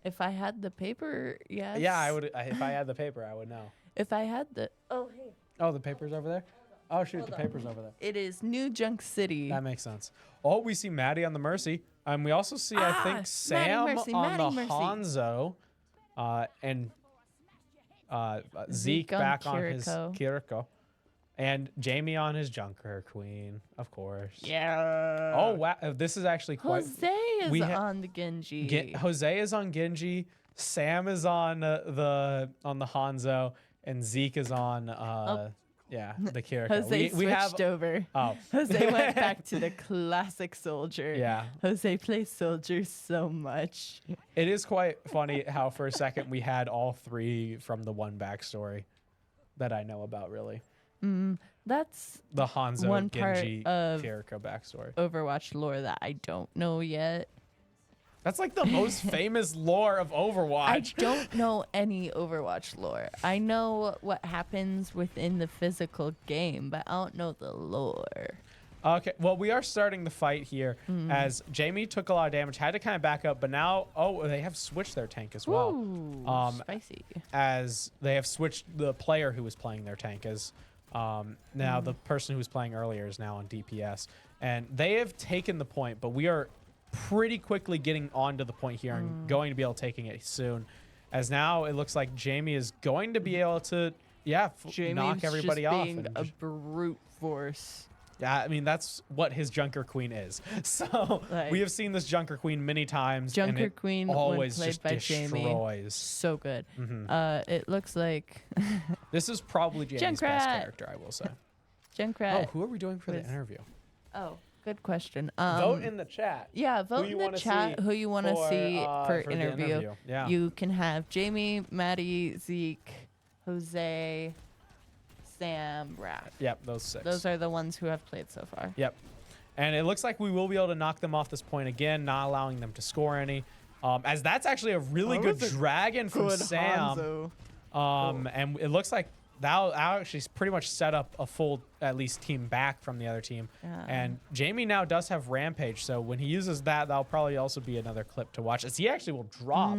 [SPEAKER 2] If I had the paper, yes.
[SPEAKER 1] Yeah, I would. If I had the paper, I would know.
[SPEAKER 2] If I had the hey.
[SPEAKER 1] Oh, the paper's over there? Oh, shoot, the paper's over there.
[SPEAKER 2] It is New Junk City.
[SPEAKER 1] That makes sense. Oh, we see Maddie on the Mercy. We also see, I think, Sam on the Hanzo. And Zeke back on his Kiriko. And Jamie on his Junker Queen, of course.
[SPEAKER 2] Yeah.
[SPEAKER 1] Oh, wow. This is actually quite...
[SPEAKER 2] Jose is on the Genji.
[SPEAKER 1] Jose is on Genji. Sam is on the Hanzo. And Zeke is on... the Kiriko.
[SPEAKER 2] Jose switched over.
[SPEAKER 1] Oh.
[SPEAKER 2] Jose went back to the classic soldier.
[SPEAKER 1] Yeah.
[SPEAKER 2] Jose plays soldier so much.
[SPEAKER 1] It is quite funny how for a second we had all three from the one backstory that I know about, really.
[SPEAKER 2] That's
[SPEAKER 1] the Hanzo,
[SPEAKER 2] one
[SPEAKER 1] Genji,
[SPEAKER 2] part of
[SPEAKER 1] Kiriko backstory.
[SPEAKER 2] Overwatch lore that I don't know yet.
[SPEAKER 1] That's like the most famous lore of Overwatch.
[SPEAKER 2] I don't know any Overwatch lore. I know what happens within the physical game, but I don't know the lore.
[SPEAKER 1] Okay, well, we are starting the fight here as Jamie took a lot of damage, had to kind of back up, but now, they have switched their tank as well.
[SPEAKER 2] Ooh, spicy.
[SPEAKER 1] As they have switched the player who was playing their tank as now the person who was playing earlier is now on DPS. And they have taken the point, but we are pretty quickly getting onto the point here and going to be able to taking it soon. As now it looks like Jamie is going to be able to, knock everybody
[SPEAKER 2] just
[SPEAKER 1] off.
[SPEAKER 2] Being a brute force.
[SPEAKER 1] Yeah, I mean, that's what his Junker Queen is. So we have seen this Junker Queen many times.
[SPEAKER 2] Junker
[SPEAKER 1] and
[SPEAKER 2] Queen
[SPEAKER 1] always
[SPEAKER 2] when played
[SPEAKER 1] just
[SPEAKER 2] by
[SPEAKER 1] destroys.
[SPEAKER 2] Jamie. So good. It looks like...
[SPEAKER 1] This is probably Jamie's best character, I will say.
[SPEAKER 2] Junkrat.
[SPEAKER 1] Oh, who are we doing for the interview?
[SPEAKER 2] Oh, good question.
[SPEAKER 1] Vote in the chat.
[SPEAKER 2] Yeah, vote in the chat who you want to see for interview.
[SPEAKER 1] Yeah.
[SPEAKER 2] You can have Jamie, Maddie, Zeke, Jose, Sam, Raph.
[SPEAKER 1] Yep, those 6.
[SPEAKER 2] Those are the ones who have played so far.
[SPEAKER 1] Yep. And it looks like we will be able to knock them off this point again, not allowing them to score any. As that's actually a really good dragon from Sam. And it looks like that'll actually pretty much set up a full, at least, team back from the other team.
[SPEAKER 2] Yeah.
[SPEAKER 1] And Jamie now does have Rampage, so when he uses that, that'll probably also be another clip to watch, as he actually will drop.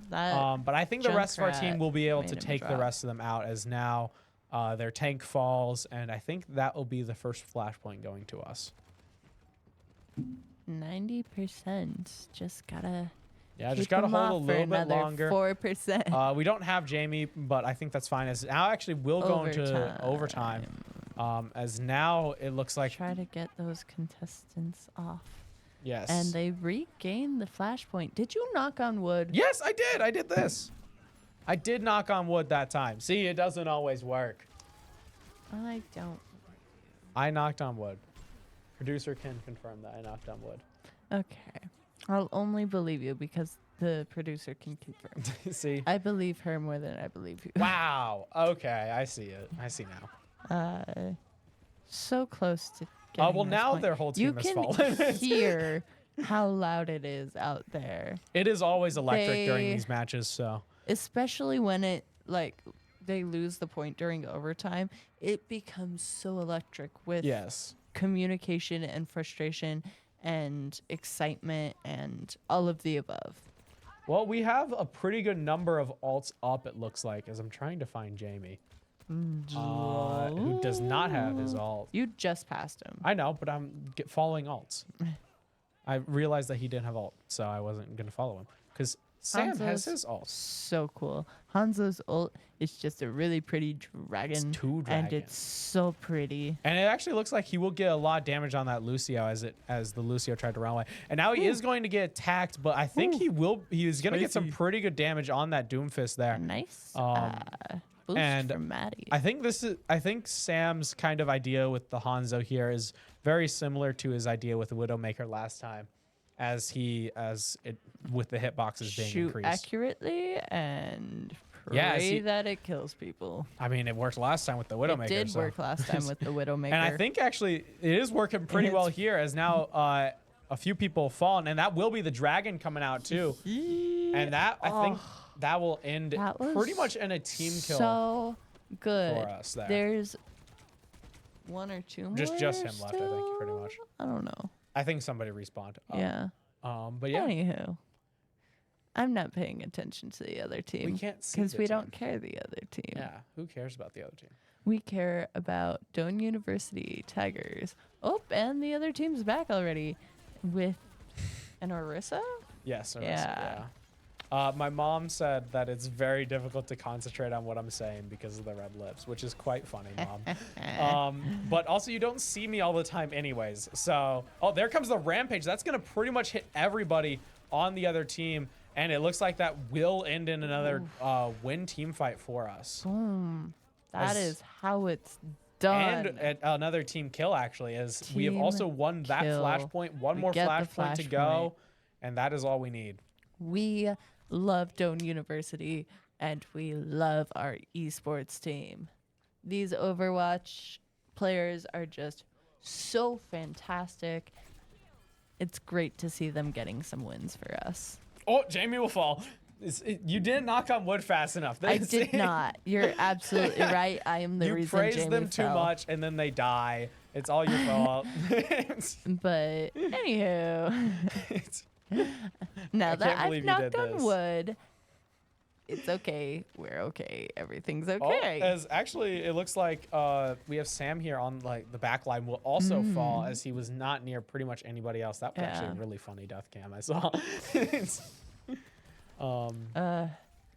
[SPEAKER 1] But I think the rest of our team will be able to take the rest of them out, as now their tank falls, and I think that will be the first flashpoint going to us.
[SPEAKER 2] 90%. Just gotta...
[SPEAKER 1] Yeah, just got to hold a little bit longer.
[SPEAKER 2] 4%.
[SPEAKER 1] We don't have Jamie, but I think that's fine. As now actually will go into overtime. As now it looks like...
[SPEAKER 2] Try to get those contestants off.
[SPEAKER 1] Yes.
[SPEAKER 2] And they regain the flashpoint. Did you knock on wood?
[SPEAKER 1] Yes, I did. I did this. I did knock on wood that time. See, it doesn't always work.
[SPEAKER 2] I don't.
[SPEAKER 1] I knocked on wood. Producer can confirm that I knocked on wood.
[SPEAKER 2] Okay. I'll only believe you because the producer can confirm.
[SPEAKER 1] See?
[SPEAKER 2] I believe her more than I believe you.
[SPEAKER 1] Wow. Okay, I see it. I see now.
[SPEAKER 2] So close to getting
[SPEAKER 1] well,
[SPEAKER 2] this
[SPEAKER 1] now
[SPEAKER 2] point.
[SPEAKER 1] their whole team has fallen.
[SPEAKER 2] You can hear how loud it is out there.
[SPEAKER 1] It is always electric during
[SPEAKER 2] They-
[SPEAKER 1] these matches, so
[SPEAKER 2] Especially when they lose the point during overtime, it becomes so electric with
[SPEAKER 1] yes.
[SPEAKER 2] communication and frustration and excitement and all of the above.
[SPEAKER 1] Well, we have a pretty good number of alts up, it looks like, as I'm trying to find Jamie, who does not have his alt.
[SPEAKER 2] You just passed him.
[SPEAKER 1] I know, but I'm following alts. I realized that he didn't have alt, so I wasn't going to follow him. Because Sam has
[SPEAKER 2] Hanzo's
[SPEAKER 1] his alt.
[SPEAKER 2] So cool. Hanzo's ult is just a really pretty dragon.
[SPEAKER 1] It's two
[SPEAKER 2] And
[SPEAKER 1] dragons.
[SPEAKER 2] it's so pretty.
[SPEAKER 1] And it actually looks like he will get a lot of damage on that Lucio as the Lucio tried to run away. And now he is going to get attacked, but I think he is going to get some
[SPEAKER 2] Spicy.
[SPEAKER 1] pretty good damage on that Doomfist there.
[SPEAKER 2] A nice boost
[SPEAKER 1] and
[SPEAKER 2] from Maddie.
[SPEAKER 1] I think Sam's kind of idea with the Hanzo here is very similar to his idea with the Widowmaker last time, with the hitboxes being
[SPEAKER 2] Shoot
[SPEAKER 1] increased.
[SPEAKER 2] accurately and pray
[SPEAKER 1] Yeah, see-
[SPEAKER 2] that it kills people.
[SPEAKER 1] I mean, it worked last time with the Widowmaker.
[SPEAKER 2] It did
[SPEAKER 1] so-
[SPEAKER 2] work last time with the Widowmaker.
[SPEAKER 1] And I think actually it is working pretty well
[SPEAKER 2] It's-
[SPEAKER 1] here, as now a few people have fallen, and that will be the dragon coming out too. And that I think that will end
[SPEAKER 2] That was
[SPEAKER 1] pretty much in a team kill
[SPEAKER 2] so good.
[SPEAKER 1] for us there.
[SPEAKER 2] There's one or two more.
[SPEAKER 1] Just him left, I think, pretty much.
[SPEAKER 2] I don't know.
[SPEAKER 1] I think somebody respawned.
[SPEAKER 2] Yeah.
[SPEAKER 1] But yeah,
[SPEAKER 2] Anywho, I'm not paying attention to the other team.
[SPEAKER 1] we can't see
[SPEAKER 2] because
[SPEAKER 1] the
[SPEAKER 2] we
[SPEAKER 1] team.
[SPEAKER 2] don't care the other team.
[SPEAKER 1] Yeah, who cares about the other team?
[SPEAKER 2] We care about Doane University Tigers. Oh, and the other team's back already with an Orisa.
[SPEAKER 1] Yes. Orisa,
[SPEAKER 2] Yeah.
[SPEAKER 1] My mom said that it's very difficult to concentrate on what I'm saying because of the red lips, which is quite funny, Mom. But also, you don't see me all the time anyways. So, there comes the Rampage. That's going to pretty much hit everybody on the other team. And it looks like that will end in another win team fight for us.
[SPEAKER 2] Boom. That
[SPEAKER 1] As-
[SPEAKER 2] is how it's done.
[SPEAKER 1] And another team kill, actually, as we have
[SPEAKER 2] Team
[SPEAKER 1] also won that
[SPEAKER 2] kill.
[SPEAKER 1] flashpoint. One
[SPEAKER 2] We
[SPEAKER 1] more
[SPEAKER 2] get the
[SPEAKER 1] flashpoint to
[SPEAKER 2] flashpoint.
[SPEAKER 1] go. And that is all we need.
[SPEAKER 2] We love Doane University and we love our esports team. These Overwatch players are just so fantastic. It's great to see them getting some wins for us.
[SPEAKER 1] Oh, Jamie will fall. You didn't knock on wood fast enough.
[SPEAKER 2] I did not. You're absolutely right. I am the
[SPEAKER 1] You
[SPEAKER 2] reason
[SPEAKER 1] praise
[SPEAKER 2] Jamie
[SPEAKER 1] them too
[SPEAKER 2] fell.
[SPEAKER 1] much, and then they die. It's all your fault.
[SPEAKER 2] But anywho, now
[SPEAKER 1] I
[SPEAKER 2] that
[SPEAKER 1] can't
[SPEAKER 2] I've
[SPEAKER 1] believe you
[SPEAKER 2] knocked
[SPEAKER 1] did
[SPEAKER 2] on
[SPEAKER 1] this.
[SPEAKER 2] wood, it's okay. We're okay. Everything's
[SPEAKER 1] Oh,
[SPEAKER 2] okay.
[SPEAKER 1] as actually, it looks like we have Sam here on like the back line will also fall, as he was not near pretty much anybody else. That was actually a
[SPEAKER 2] Yeah.
[SPEAKER 1] really funny death cam I saw.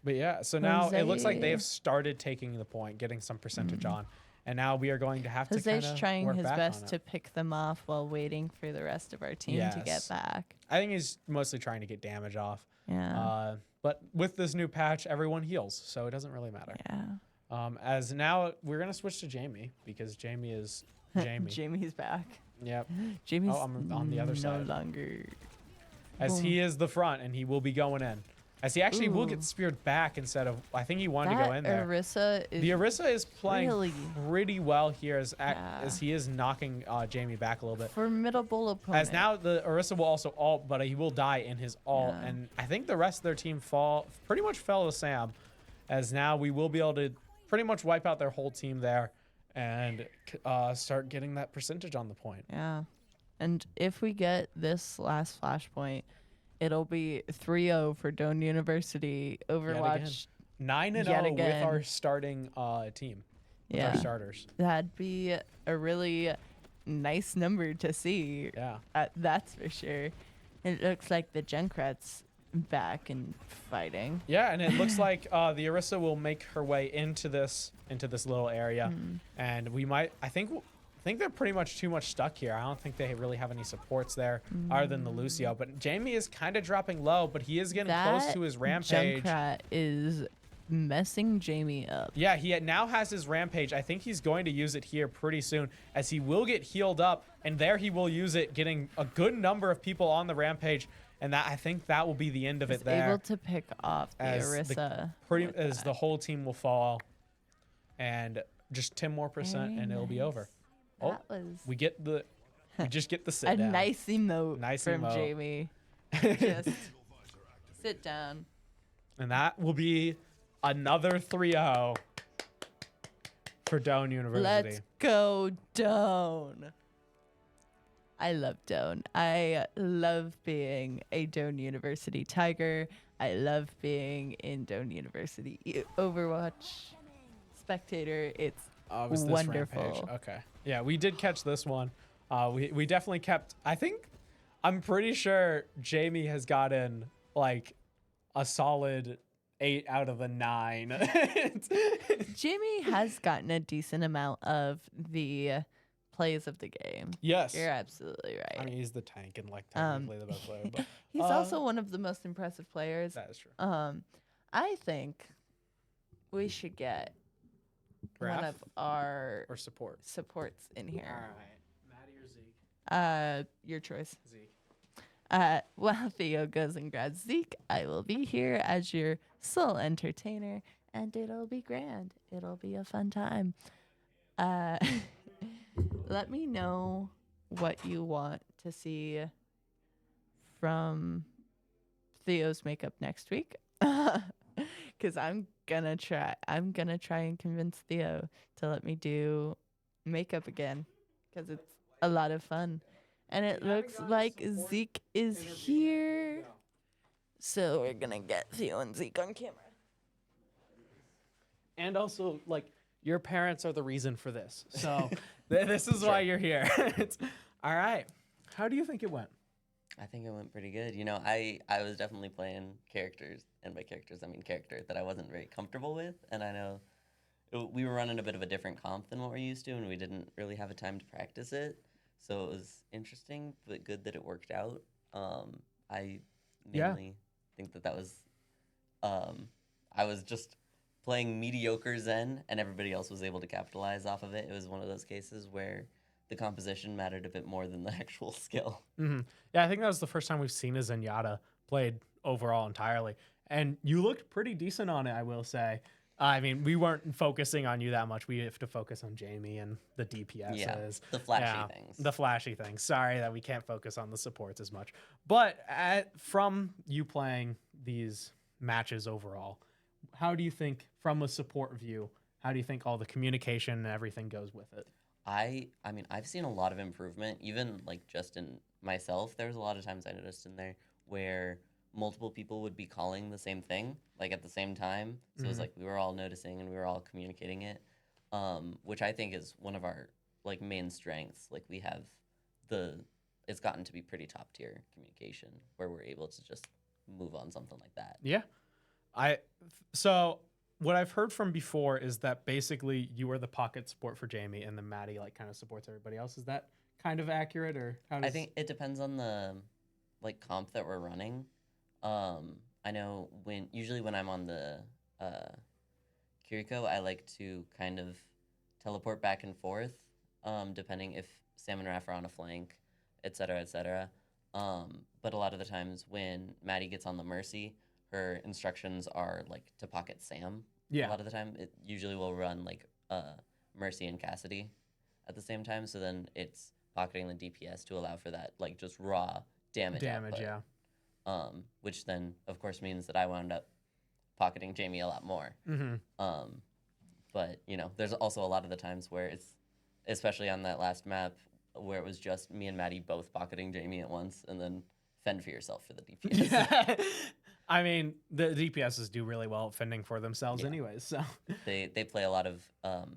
[SPEAKER 1] But yeah, so now it looks like they have
[SPEAKER 2] Jose.
[SPEAKER 1] started taking the point, getting some percentage on, and now we are going to have to kind
[SPEAKER 2] Jose's
[SPEAKER 1] of
[SPEAKER 2] trying
[SPEAKER 1] work
[SPEAKER 2] his
[SPEAKER 1] back
[SPEAKER 2] best
[SPEAKER 1] on
[SPEAKER 2] to
[SPEAKER 1] it.
[SPEAKER 2] pick them off while waiting for the rest of our team to get
[SPEAKER 1] Yes.
[SPEAKER 2] back.
[SPEAKER 1] I think he's mostly trying to get damage off.
[SPEAKER 2] Yeah.
[SPEAKER 1] But with this new patch, everyone heals, so it doesn't really matter.
[SPEAKER 2] Yeah.
[SPEAKER 1] As now we're gonna switch to Jamie because Jamie is Jamie.
[SPEAKER 2] Jamie's back.
[SPEAKER 1] Yep.
[SPEAKER 2] Jamie's
[SPEAKER 1] I'm on the other
[SPEAKER 2] no
[SPEAKER 1] side.
[SPEAKER 2] longer.
[SPEAKER 1] As he is the front and he will be going in. As he actually will
[SPEAKER 2] Ooh.
[SPEAKER 1] get speared back instead of I think he wanted to go in there.
[SPEAKER 2] Orisa is
[SPEAKER 1] The Orisa is playing
[SPEAKER 2] really-
[SPEAKER 1] pretty well here as
[SPEAKER 2] Yeah.
[SPEAKER 1] as he is knocking Jamie back a little bit.
[SPEAKER 2] formidable opponent.
[SPEAKER 1] As now the Orisa will also ult, but he will die in his ult,
[SPEAKER 2] Yeah.
[SPEAKER 1] and I think the rest of their team pretty much fell to Sam. As now we will be able to pretty much wipe out their whole team there, and start getting that percentage on the point.
[SPEAKER 2] Yeah. And if we get this last flashpoint, it'll be 3-0 for Doane University Overwatch.
[SPEAKER 1] 9-0
[SPEAKER 2] Yet
[SPEAKER 1] with
[SPEAKER 2] again.
[SPEAKER 1] our starting team, with
[SPEAKER 2] Yeah.
[SPEAKER 1] our starters.
[SPEAKER 2] That'd be a really nice number to see.
[SPEAKER 1] Yeah.
[SPEAKER 2] That's for sure. It looks like the Junkrat's back and fighting.
[SPEAKER 1] Yeah, and it looks like the Orisa will make her way into this little area, and we might. I think they're pretty much too much stuck here. I don't think they really have any supports there other than the Lucio. But Jamie is kind of dropping low, but he is getting close to his rampage.
[SPEAKER 2] Junkrat is messing Jamie up.
[SPEAKER 1] Yeah, he now has his rampage. I think he's going to use it here pretty soon, as he will get healed up, and there he will use it, getting a good number of people on the rampage. And I think that will be the end of
[SPEAKER 2] He's
[SPEAKER 1] it there.
[SPEAKER 2] able to pick off the
[SPEAKER 1] as
[SPEAKER 2] Orisa.
[SPEAKER 1] as the whole team will fall, and just 10 more percent, and it'll be over. Oh,
[SPEAKER 2] That was
[SPEAKER 1] we get the You just get the sit
[SPEAKER 2] A
[SPEAKER 1] down.
[SPEAKER 2] nice emote
[SPEAKER 1] Nice
[SPEAKER 2] from
[SPEAKER 1] emote.
[SPEAKER 2] Jamie. Just sit down.
[SPEAKER 1] And that will be another 3-0 for Doane University.
[SPEAKER 2] Let's go, Doane. I love Doane. I love being a Doane University Tiger. I love being in Doane University Overwatch spectator. It's
[SPEAKER 1] Was this
[SPEAKER 2] wonderful.
[SPEAKER 1] Rampage? Okay. Yeah, we did catch this one. We definitely kept. I'm pretty sure Jamie has gotten like a solid 8 out of the 9.
[SPEAKER 2] Jamie has gotten a decent amount of the plays of the game.
[SPEAKER 1] Yes.
[SPEAKER 2] You're absolutely right.
[SPEAKER 1] I mean, he's the tank and like technically the best player, but
[SPEAKER 2] He's also one of the most impressive players.
[SPEAKER 1] that is true.
[SPEAKER 2] I think we should get one
[SPEAKER 1] Raph
[SPEAKER 2] of our
[SPEAKER 1] or support.
[SPEAKER 2] supports in here.
[SPEAKER 1] All right, Maddie or Zeke?
[SPEAKER 2] Your choice.
[SPEAKER 1] Zeke.
[SPEAKER 2] While Theo goes and grabs Zeke, I will be here as your sole entertainer, and it'll be grand. It'll be a fun time. Let me know what you want to see from Theo's makeup next week, because I'm gonna try and convince Theo to let me do makeup again, because it's a lot of fun. And it looks like Zeke is here. So we're going to get Theo and Zeke on camera.
[SPEAKER 1] And also, like, your parents are the reason for this. So this is why you're here. All right. How do you think it went?
[SPEAKER 3] I think it went pretty good. You know, I was definitely playing characters, and by characters, I mean character that I wasn't very comfortable with. And I know we were running a bit of a different comp than what we're used to, and we didn't really have a time to practice it. So it was interesting, but good that it worked out. I mainly think that was, I was just playing mediocre Zen, and everybody else was able to capitalize off of it. It was one of those cases where the composition mattered a bit more than the actual skill.
[SPEAKER 1] Mm-hmm. Yeah, I think that was the first time we've seen a Zenyatta played overall entirely. And you looked pretty decent on it, I will say. I mean, we weren't focusing on you that much. We have to focus on Jamie and the DPSs.
[SPEAKER 3] Yeah, the flashy things.
[SPEAKER 1] The flashy things. Sorry that we can't focus on the supports as much. But from you playing these matches overall, how do you think, from a support view, how do you think all the communication and everything goes with it?
[SPEAKER 3] I mean, I've seen a lot of improvement, even like just in myself. There was a lot of times I noticed in there where multiple people would be calling the same thing, like at the same time. So it was like we were all noticing and we were all communicating it, which I think is one of our like main strengths. Like we have it's gotten to be pretty top tier communication where we're able to just move on something like that.
[SPEAKER 1] Yeah. So what I've heard from before is that basically you are the pocket support for Jamie and then Maddie like kind of supports everybody else. Is that kind of accurate, or how does...
[SPEAKER 3] I think it depends on the like comp that we're running. I know usually when I'm on the Kiriko, I like to kind of teleport back and forth, depending if Sam and Raph are on a flank, et cetera, et cetera. But a lot of the times when Maddie gets on the Mercy, her instructions are like to pocket Sam.
[SPEAKER 1] Yeah.
[SPEAKER 3] A lot of the time, it usually will run like Mercy and Cassidy at the same time. So then it's pocketing the DPS to allow for that like just raw damage output.
[SPEAKER 1] Yeah.
[SPEAKER 3] Which then, of course, means that I wound up pocketing Jamie a lot more.
[SPEAKER 1] Mm-hmm.
[SPEAKER 3] But, you know, there's also a lot of the times where it's, especially on that last map, where it was just me and Maddie both pocketing Jamie at once, and then fend for yourself for the DPS.
[SPEAKER 1] Yeah. I mean, the DPSs do really well at fending for themselves anyways, so.
[SPEAKER 3] They play a lot of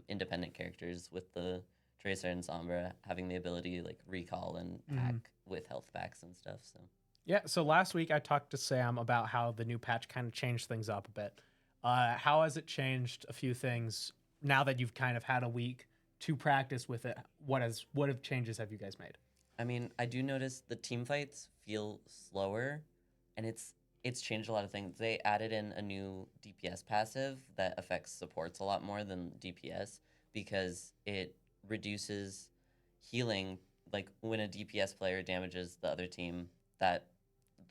[SPEAKER 3] independent characters with the Tracer and Sombra having the ability to, like, recall and pack with health packs and stuff, so.
[SPEAKER 1] Yeah, so last week I talked to Sam about how the new patch kind of changed things up a bit. How has it changed a few things now that you've kind of had a week to practice with it? What changes have you guys made?
[SPEAKER 3] I mean, I do notice the team fights feel slower, and it's changed a lot of things. They added in a new DPS passive that affects supports a lot more than DPS because it reduces healing. Like when a DPS player damages the other team, that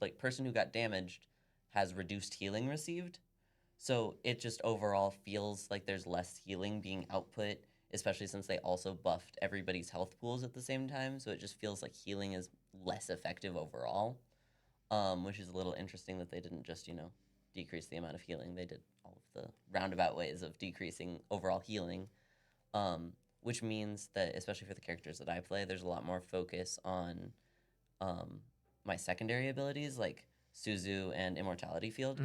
[SPEAKER 3] like person who got damaged has reduced healing received. So it just overall feels like there's less healing being output especially since they also buffed everybody's health pools at the same time. So it just feels like healing is less effective overall, which is a little interesting that they didn't just, decrease the amount of healing. They did all of the roundabout ways of decreasing overall healing, which means that, especially for the characters that I play, there's a lot more focus on my secondary abilities like Suzu and Immortality Field,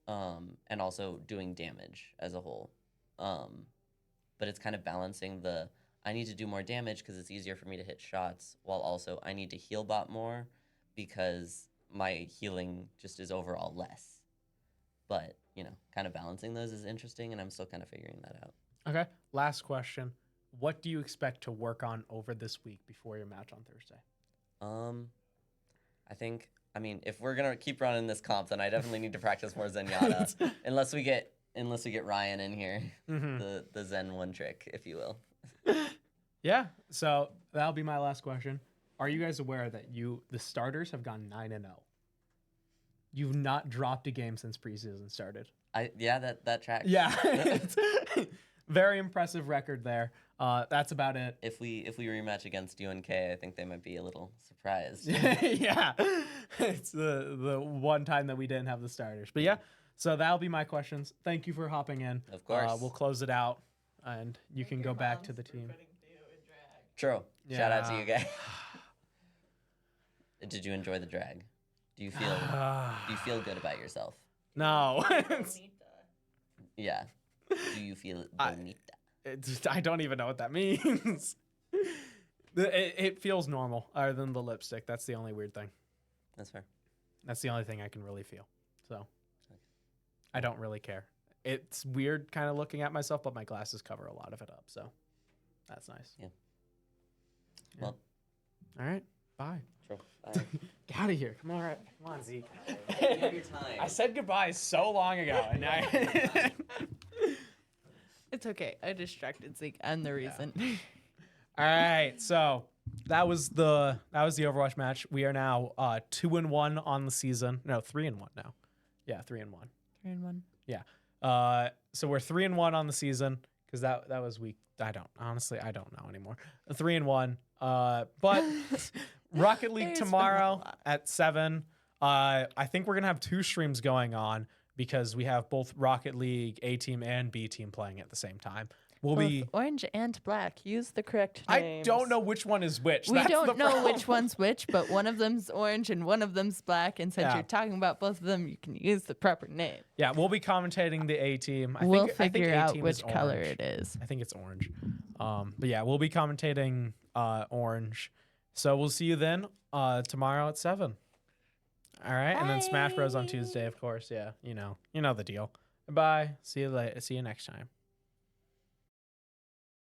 [SPEAKER 3] and also doing damage as a whole. But it's kind of balancing I need to do more damage because it's easier for me to hit shots, while also I need to heal bot more because my healing just is overall less. But, kind of balancing those is interesting, and I'm still kind of figuring that out.
[SPEAKER 1] Okay. Last question. What do you expect to work on over this week before your match on Thursday?
[SPEAKER 3] I think, if we're going to keep running this comp, then I definitely need to practice more Zenyatta, unless we get Ryan in here, the Zen one trick, if you will.
[SPEAKER 1] Yeah. So that'll be my last question. Are you guys aware that the starters have gone 9-0? You've not dropped a game since preseason started.
[SPEAKER 3] That tracks.
[SPEAKER 1] Yeah. It's very impressive record there. That's about it.
[SPEAKER 3] If we rematch against UNK, I think they might be a little surprised.
[SPEAKER 1] Yeah. It's the one time that we didn't have the starters. But yeah, so that'll be my questions. Thank you for hopping in.
[SPEAKER 3] Of course.
[SPEAKER 1] We'll close it out, and you can go back to the team.
[SPEAKER 3] True.
[SPEAKER 1] Yeah.
[SPEAKER 3] Shout out to you guys. Did you enjoy the drag? Do you feel good about yourself?
[SPEAKER 1] No.
[SPEAKER 3] Yeah. Do you feel bonita?
[SPEAKER 1] I don't even know what that means. It feels normal, other than the lipstick. That's the only weird thing.
[SPEAKER 3] That's fair.
[SPEAKER 1] That's the only thing I can really feel. So I don't really care. It's weird kind of looking at myself, but my glasses cover a lot of it up. So that's nice.
[SPEAKER 3] Yeah.
[SPEAKER 1] Yeah.
[SPEAKER 3] Well.
[SPEAKER 1] All right. Bye.
[SPEAKER 3] True. Bye.
[SPEAKER 1] Get out of here. Come on, Zeke.
[SPEAKER 3] You have your time.
[SPEAKER 1] I said goodbye so long ago, and now
[SPEAKER 2] It's okay. I distracted Zeke. I'm the reason.
[SPEAKER 1] All right. So that was the Overwatch match. We are now 2-1 on the season. No, 3-1 now. Yeah, 3-1.
[SPEAKER 2] 3-1.
[SPEAKER 1] Yeah. So we're 3-1 on the season because that was week. I don't know anymore. 3-1. But Rocket League
[SPEAKER 2] There's
[SPEAKER 1] tomorrow
[SPEAKER 2] been a lot.
[SPEAKER 1] at 7. I think we're gonna have 2 streams going on because we have both Rocket League A team and B team playing at the same time. We'll
[SPEAKER 2] Both
[SPEAKER 1] be.
[SPEAKER 2] orange and black. Use the correct
[SPEAKER 1] I
[SPEAKER 2] names.
[SPEAKER 1] don't know which one is which.
[SPEAKER 2] We
[SPEAKER 1] That's the
[SPEAKER 2] don't know
[SPEAKER 1] problem.
[SPEAKER 2] which one's which, but one of them's orange and one of them's black. And since
[SPEAKER 1] Yeah.
[SPEAKER 2] you're talking about both of them, you can use the proper name.
[SPEAKER 1] Yeah, we'll be commentating the A team.
[SPEAKER 2] We'll
[SPEAKER 1] I think
[SPEAKER 2] figure out
[SPEAKER 1] A-team
[SPEAKER 2] which
[SPEAKER 1] is
[SPEAKER 2] color
[SPEAKER 1] orange.
[SPEAKER 2] it is.
[SPEAKER 1] I think it's orange. But yeah, we'll be commentating orange. So we'll see you then tomorrow at 7. All right, and then Smash Bros on Tuesday, of course. Yeah, you know the deal. Bye. See you later. See you next time.